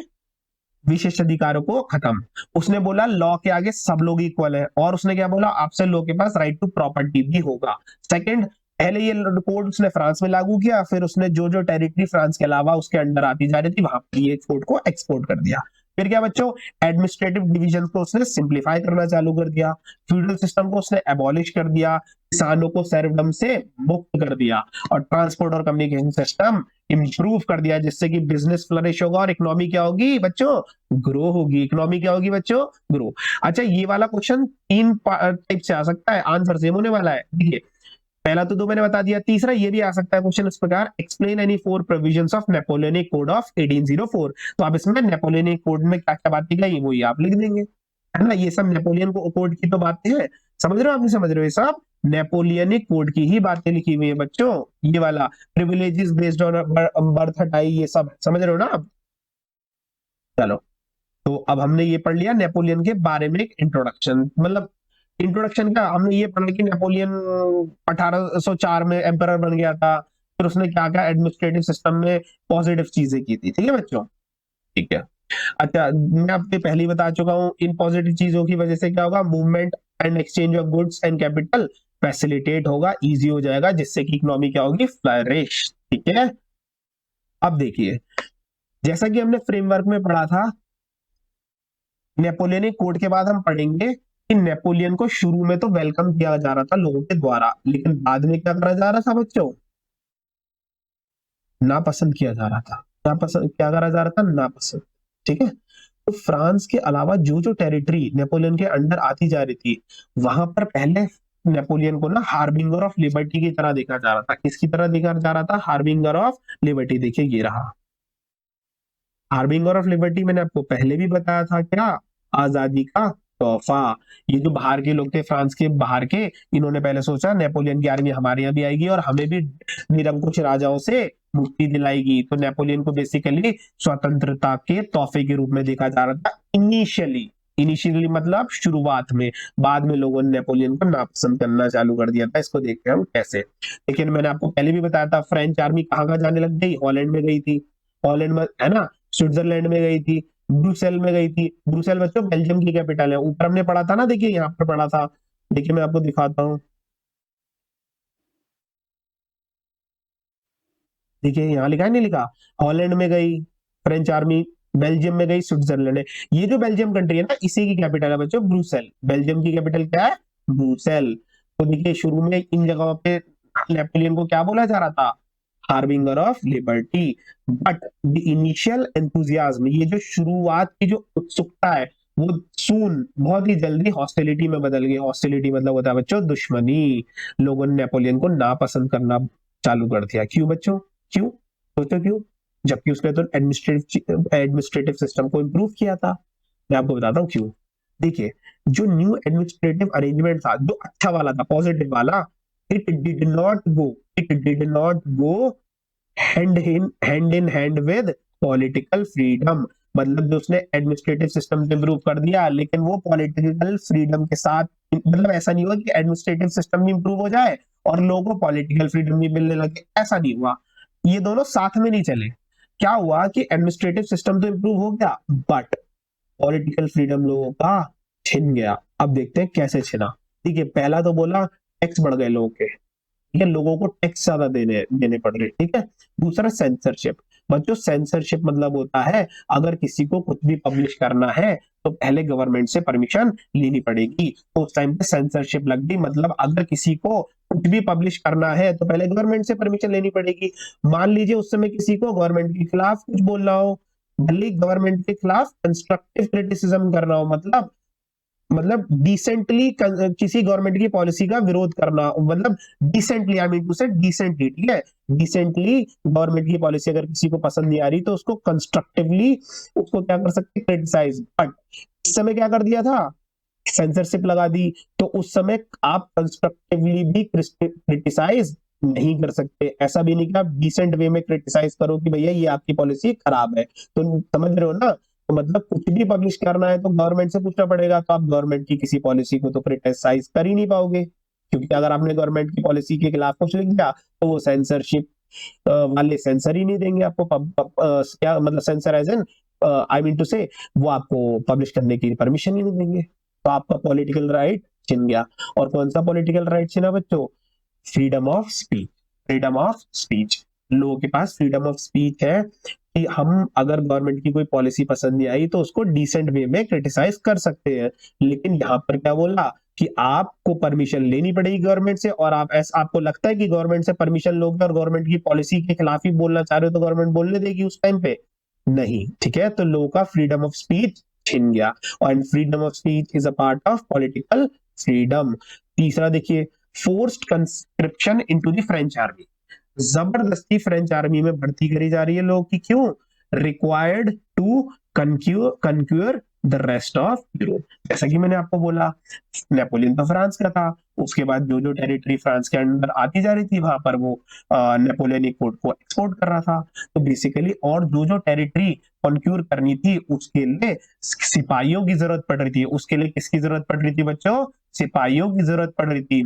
Speaker 1: विशेष अधिकारों को खत्म। उसने बोला लॉ के आगे सब लोग इक्वल है, और उसने क्या बोला, आपसे लोग के पास राइट टू प्रॉपर्टी भी होगा। सेकंड, पहले ये कोड उसने फ्रांस में लागू किया, फिर उसने जो जो टेरिटरी फ्रांस के अलावा उसके अंडर आती जा रही थी वहां पर ये कोड को एक्सपोर्ट कर दिया। फिर क्या बच्चों, एडमिनिस्ट्रेटिव डिवीजन को उसने सिंप्लीफाई करना चालू कर दिया, फ्यूडल सिस्टम को उसने एबॉलिश कर दिया, किसानों को सर्वडम से मुक्त कर दिया, और ट्रांसपोर्ट और कम्युनिकेशन सिस्टम इंप्रूव कर दिया, जिससे कि बिजनेस फ्लरिश होगा और इकोनॉमी क्या होगी बच्चों, ग्रो होगी। इकोनॉमी क्या होगी बच्चों, ग्रो। अच्छा, ये वाला क्वेश्चन 3 टाइप से आ सकता है, आंसर सेम होने वाला है। देखिए, पहला तो 2 मैंने बता दिया, तीसरा ये भी आ सकता है क्वेश्चन इस प्रकार, explain any 4 provisions of Napoleonic code of 1804। तो आप इसमें नेपोलियनिक कोड में क्या क्या बातें कही वही आप लिख देंगे, है ना। ये सब नेपोलियन को कोड की तो बातें हैं, समझ रहे हो, आप नहीं समझ रहे हो, ये सब नेपोलियनिक कोड की ही बातें लिखी हुई है बच्चों। ये वाला प्रिविलेजेस बेस्ड ऑन बर्थ हटाई, ये सब समझ रहे हो ना आप। चलो, तो अब हमने ये पढ़ लिया नेपोलियन के बारे में एक इंट्रोडक्शन, मतलब इंट्रोडक्शन का हमने ये पढ़ा कि नेपोलियन 1804 में एम्परर बन गया था, फिर उसने क्या क्या एडमिनिस्ट्रेटिव सिस्टम में पॉजिटिव चीजें की थी। ठीक है बच्चों, ठीक है। अच्छा, मैं आपको पहले ही बता चुका हूँ, इन पॉजिटिव चीजों की वजह से क्या होगा, movement and exchange of goods and capital facilitate होगा, इजी हो जाएगा, जिससे कि इकोनॉमी क्या होगी, फ्लरिश। ठीक है, अब देखिए, जैसा कि हमने फ्रेमवर्क में पढ़ा था, नेपोलियनिक कोड के बाद हम पढ़ेंगे कि नेपोलियन को शुरू में तो वेलकम किया जा रहा था लोगों के द्वारा, लेकिन बाद में क्या करा जा रहा था बच्चों, नापसंद किया जा रहा था। नापसंद क्या करा जा रहा था, नापसंद। ठीक है, तो फ्रांस के अलावा जो जो टेरिटरी नेपोलियन के अंडर आती जा रही थी, वहां पर पहले नेपोलियन को ना हार्बिंगर ऑफ लिबर्टी की तरह देखा जा रहा था। किसकी तरह देखा जा रहा था, हार्बिंगर ऑफ लिबर्टी। देखिए ये रहा हार्बिंगर ऑफ लिबर्टी, मैंने आपको पहले भी बताया था, क्या, आजादी का तोहफा। ये जो बाहर के लोग थे, फ्रांस के बाहर के, इन्होंने पहले सोचा नेपोलियन की आर्मी हमारे यहाँ भी आएगी और हमें भी निरंकुश राजाओं से मुक्ति दिलाएगी, तो नेपोलियन को बेसिकली स्वतंत्रता के तोहफे के रूप में देखा जा रहा था इनिशियली। इनिशियली मतलब शुरुआत में, बाद में लोगों ने नेपोलियन को नापसंद करना चालू कर दिया था। इसको देखते हैं हम कैसे। लेकिन मैंने आपको पहले भी बताया था, फ्रेंच आर्मी कहाँ कहाँ जाने लग गई, हॉलैंड में गई थी, हॉलैंड में, है ना, स्विट्जरलैंड में गई थी, ब्रुसेल में गई थी। ब्रुसेल बच्चों बेल्जियम की कैपिटल है, ऊपर हमने पढ़ा था ना, देखिए यहाँ पर पढ़ा था, देखिए मैं आपको दिखाता हूँ, देखिए यहाँ लिखा है, नहीं लिखा, हॉलैंड में गई फ्रेंच आर्मी, बेल्जियम में गई, स्विट्जरलैंड है। ये जो बेल्जियम कंट्री है ना, इसी की कैपिटल है बच्चों ब्रुसेल। बेल्जियम की कैपिटल क्या है, ब्रुसेल। तो देखिए शुरू में इन जगहों पे नेपोलियन को क्या बोला जा रहा था, harbinger of liberty. But the initial enthusiasm, ये जो शुरुआत की जो उत्सुकता है, वो सून बहुत ही जल्दी हॉस्टिलिटी में बदल गई। हॉस्टिलिटी मतलब होता है बच्चों दुश्मनी। लोगों ने नेपोलियन को नापसंद करना चालू कर दिया। क्यों बच्चों, क्यों, सोचो क्यों, जबकि उसने तो एडमिनिस्ट्रेटिव सिस्टम को इंप्रूव किया था। मैं आपको बताता हूँ क्यों। देखिए, जो न्यू एडमिनिस्ट्रेटिव अरेंजमेंट था, जो अच्छा वाला था, पॉजिटिव वाला, it did not go, it did not go hand in hand with political freedom. मतलब जो उसने एडमिनिस्ट्रेटिव सिस्टम इंप्रूव कर दिया, लेकिन वो पॉलिटिकल फ्रीडम के साथ, मतलब ऐसा नहीं हुआ कि एडमिनिस्ट्रेटिव सिस्टम भी इंप्रूव हो जाए और लोगों को पॉलिटिकल फ्रीडम भी मिलने लगे, ऐसा नहीं हुआ। ये दोनों साथ में नहीं चले। क्या हुआ कि एडमिनिस्ट्रेटिव सिस्टम तो इंप्रूव हो गया, बट पॉलिटिकल फ्रीडम लोगों का छिन गया। अब देखते हैं कैसे छिना। ठीक है, पहला तो बोला टैक्स बढ़ गए लोगों के, ठीक है, लोगों को टैक्स ज्यादा देने देने पड़ रहे। ठीक है, दूसरा सेंसरशिप। बच्चों सेंसरशिप मतलब होता है, अगर किसी को कुछ भी पब्लिश करना है तो पहले गवर्नमेंट से परमिशन लेनी पड़ेगी। तो उस टाइम पे सेंसरशिप लग गई, मतलब अगर किसी को कुछ भी पब्लिश करना है तो पहले गवर्नमेंट से परमिशन लेनी पड़ेगी। मान लीजिए उस समय किसी को गवर्नमेंट के खिलाफ कुछ बोलना हो, भले गवर्नमेंट के खिलाफ कंस्ट्रक्टिव क्रिटिसिज्म करना हो, मतलब डिसेंटली किसी गवर्नमेंट की पॉलिसी का विरोध करना, मतलब डिसेंटली, आई मीन टू से डिसेंटली, ठीक है, डिसेंटली गवर्नमेंट की पॉलिसी अगर किसी को पसंद नहीं आ रही तो उसको कंस्ट्रक्टिवली उसको क्या कर सकते, क्रिटिसाइज। बट इस समय क्या कर दिया था, सेंसरशिप लगा दी, तो उस समय आप कंस्ट्रक्टिवली भी क्रिटिसाइज नहीं कर सकते। ऐसा भी नहीं कि आप डिसेंट वे में क्रिटिसाइज करो कि भैया ये आपकी पॉलिसी खराब है। तो समझ रहे हो ना, तो मतलब कुछ भी पब्लिश करना है तो गवर्नमेंट से पूछना पड़ेगा, तो आप गवर्नमेंट की किसी पॉलिसी को तो क्रिटिसाइज कर ही नहीं पाओगे, क्योंकि अगर आपने गवर्नमेंट की पॉलिसी के खिलाफ कुछ लिख दिया तो वो सेंसरशिप वाले सेंसर ही नहीं देंगे आपको, क्या मतलब censor as an, I mean to say, वो आपको पब्लिश करने की परमिशन ही नहीं देंगे। तो आपका पॉलिटिकल राइट छिन गया। और कौन सा पॉलिटिकल राइट छिना बच्चों, freedom of speech, freedom of speech, लोगों के पास फ्रीडम ऑफ स्पीच है कि हम अगर गवर्नमेंट की कोई पॉलिसी पसंद नहीं आई तो उसको डिसेंट वे में क्रिटिसाइज कर सकते हैं। लेकिन यहाँ पर क्या बोला कि आपको परमिशन लेनी पड़ेगी गवर्नमेंट से, और आपको लगता है कि गवर्नमेंट से परमिशन लोगे और गवर्नमेंट की पॉलिसी के खिलाफ ही बोलना चाह रहे हो तो गवर्नमेंट बोलने देगी उस टाइम पे? नहीं, ठीक है। तो लोगों का फ्रीडम ऑफ स्पीच छिन गया, और freedom of speech is a part of political freedom. तीसरा देखिए, forced conscription into the French army, जबरदस्ती फ्रेंच आर्मी में भर्ती करी जा रही है लोग की, क्यों? Required to conquer the rest of Europe. जैसा कि मैंने आपको बोला, नेपोलियन तो फ्रांस का था, उसके बाद जो जो टेरिटरी फ्रांस के अंदर आती जा रही थी वहां पर वो नेपोलियनिक कोड को एक्सपोर्ट कर रहा था। तो बेसिकली और जो जो टेरिटरी कंक्यूर करनी थी उसके लिए सिपाहियों की जरूरत पड़ रही थी। उसके लिए किसकी जरूरत पड़ रही थी बच्चों? सिपाहियों की जरूरत पड़ रही थी।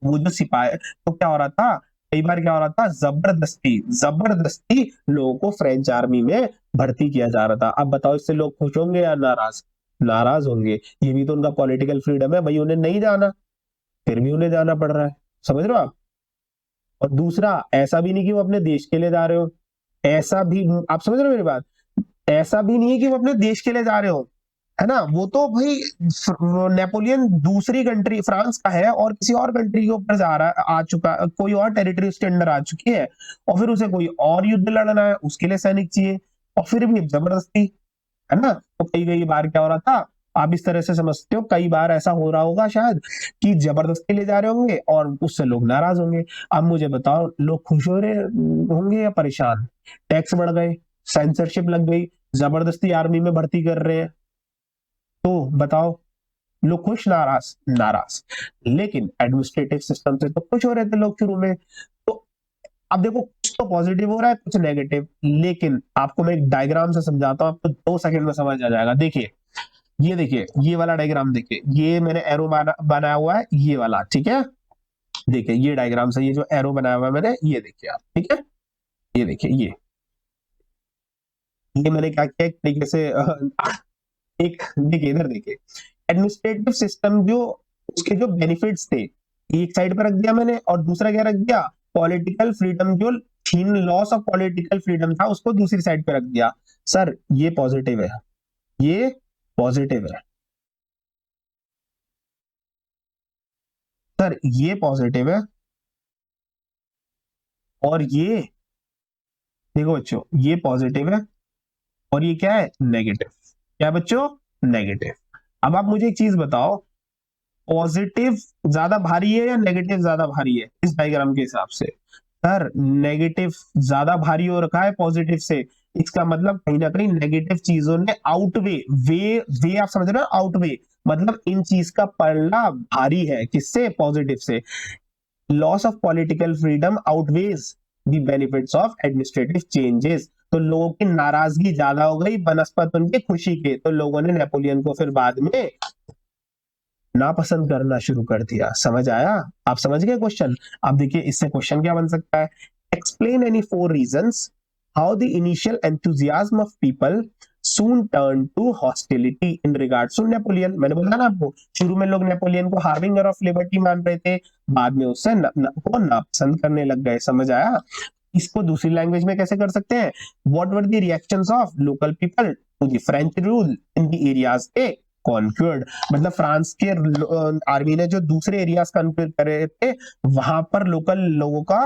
Speaker 1: वो जो सिपाही, तो क्या हो रहा था, कई बार क्या हो रहा था, जबरदस्ती जबरदस्ती लोगों को फ्रेंच आर्मी में भर्ती किया जा रहा था। अब बताओ, इससे लोग खुश होंगे या नाराज? नाराज होंगे। ये भी तो उनका पॉलिटिकल फ्रीडम है भाई, उन्हें नहीं जाना, फिर भी उन्हें जाना पड़ रहा है। समझ रहे हो आप? और दूसरा, ऐसा भी नहीं कि वो अपने देश के लिए जा रहे हो, ऐसा भी, आप समझ रहे हो मेरी बात? ऐसा भी नहीं है कि वो अपने देश के लिए जा रहे हो, है ना? वो तो भाई नेपोलियन दूसरी कंट्री, फ्रांस का है और किसी और कंट्री के ऊपर जा रहा है, आ चुका, कोई और टेरिटरी उसके अंडर आ चुकी है, और फिर उसे कोई और युद्ध लड़ना है, उसके लिए सैनिक चाहिए, और फिर भी जबरदस्ती, है ना? तो कई कई बार क्या हो रहा था, आप इस तरह से समझते हो, कई बार ऐसा हो रहा होगा शायद कि जबरदस्ती ले जा रहे होंगे और उससे लोग नाराज होंगे। अब मुझे बताओ, लोग खुश हो रहे होंगे या परेशान? टैक्स बढ़ गए, सेंसरशिप लग गई, जबरदस्ती आर्मी में भर्ती कर रहे हैं, तो बताओ, लोग खुश नाराज? नाराज। लेकिन एडमिनिस्ट्रेटिव सिस्टम से तो खुश हो रहे थे लोग शुरू में। तो अब देखो, कुछ तो पॉजिटिव हो रहा है, कुछ नेगेटिव, लेकिन आपको मैं एक डायग्राम से समझाता हूं, आपको 2 सेकंड में समझ आ जाएगा। देखिए, ये देखिए, ये वाला डायग्राम देखिए, ये मैंने एरो बनाया हुआ है, ये वाला, ठीक है? देखिए ये डायग्राम से, ये जो एरो बनाया हुआ है मैंने, ये देखिए आप, ठीक है? ये देखिए, ये मैंने क्या किया, एक तरीके से एक, देखिए इधर देखिए, एडमिनिस्ट्रेटिव सिस्टम जो, उसके जो बेनिफिट्स थे, एक साइड पर रख दिया मैंने, और दूसरा क्या रख दिया, पॉलिटिकल फ्रीडम, जो थीन लॉस ऑफ पॉलिटिकल फ्रीडम था उसको दूसरी साइड पे रख दिया। सर ये पॉजिटिव है, ये पॉजिटिव है, सर ये पॉजिटिव है, और ये देखो बच्चों, ये पॉजिटिव है, और ये क्या है, नेगेटिव। क्या है बच्चों? नेगेटिव। अब आप मुझे एक चीज बताओ, पॉजिटिव ज्यादा भारी है या नेगेटिव ज्यादा भारी है इस डायग्राम के हिसाब से? सर नेगेटिव ज्यादा भारी हो रखा है पॉजिटिव से। इसका मतलब कहीं ना कहीं नेगेटिव चीजों ने आउटवे, वे आप समझ रहे हो, आउटवे मतलब इन चीज का पलड़ा भारी है, किससे? पॉजिटिव से। Loss of political freedom outweighs the benefits of administrative changes. तो लोगों की नाराजगी ज्यादा हो गई बनस्पत उनकी खुशी के, तो लोगों ने नेपोलियन को फिर बाद में नापसंद करना शुरू कर दिया। समझ आया? आप समझ गए क्वेश्चन? अब देखिए, इससे क्वेश्चन क्या बन सकता है, explain any 4 reasons how the initial enthusiasm of people soon turned to hostility in regards to Napoleon. मैंने बोला ना आपको, शुरू में लोग नेपोलियन को हार्बिंगर ऑफ लिबर्टी मान रहे थे, बाद में उससे को नापसंद करने लग गए। समझ आया? इसको दूसरी लैंग्वेज में कैसे कर सकते हैं, what were the reactions of local people to the French rule in the areas they conquered. मतलब फ्रांस के आर्मी ने जो दूसरे एरियाज कॉन्क्वर करे थे, वहां पर लोकल लोगों का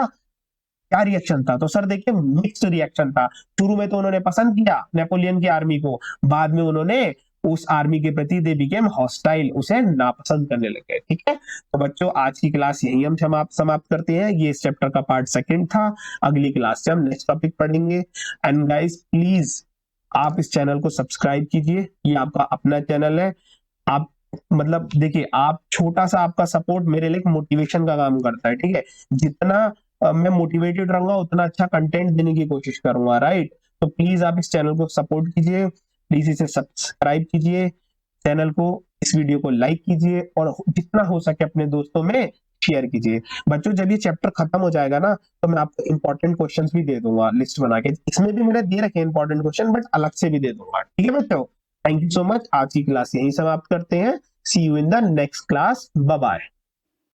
Speaker 1: क्या रिएक्शन था? तो सर देखिए, मिक्स्ड रिएक्शन था। शुरू में तो उन्होंने पसंद किया नेपोलियन की आर्मी को, बाद में उन्होंने उस आर्मी के प्रति दे बिकेम हॉस्टाइल, उसे नापसंद करने लगे। ठीक है, तो बच्चों आज की क्लास यही हम समाप्त करते हैं। ये इस चैप्टर का पार्ट 2 था। अगली क्लास से हम नेक्स्ट टॉपिक पढ़ेंगे। एंड गाइस प्लीज, आप इस चैनल को सब्सक्राइब कीजिए, ये आपका अपना चैनल है। आप मतलब देखिए, आप छोटा सा आपका सपोर्ट मेरे लिए मोटिवेशन का काम करता है। ठीक है, जितना मैं मोटिवेटेड रहूंगा उतना अच्छा कंटेंट देने की कोशिश करूंगा, राइट? तो प्लीज आप इस चैनल को सपोर्ट कीजिए, प्लीज इसे सब्सक्राइब कीजिए चैनल को, इस वीडियो को लाइक कीजिए, और जितना हो सके अपने दोस्तों में शेयर कीजिए। बच्चों जब ये चैप्टर खत्म हो जाएगा ना, तो मैं आपको इंपॉर्टेंट क्वेश्चंस भी दे दूंगा लिस्ट बना के। इसमें भी मैंने दे रखे इंपॉर्टेंट क्वेश्चन, बट अलग से भी दे दूंगा। ठीक है बच्चों, थैंक यू सो मच। आज की क्लास यही समाप्त करते हैं। See you in the next class, bye bye.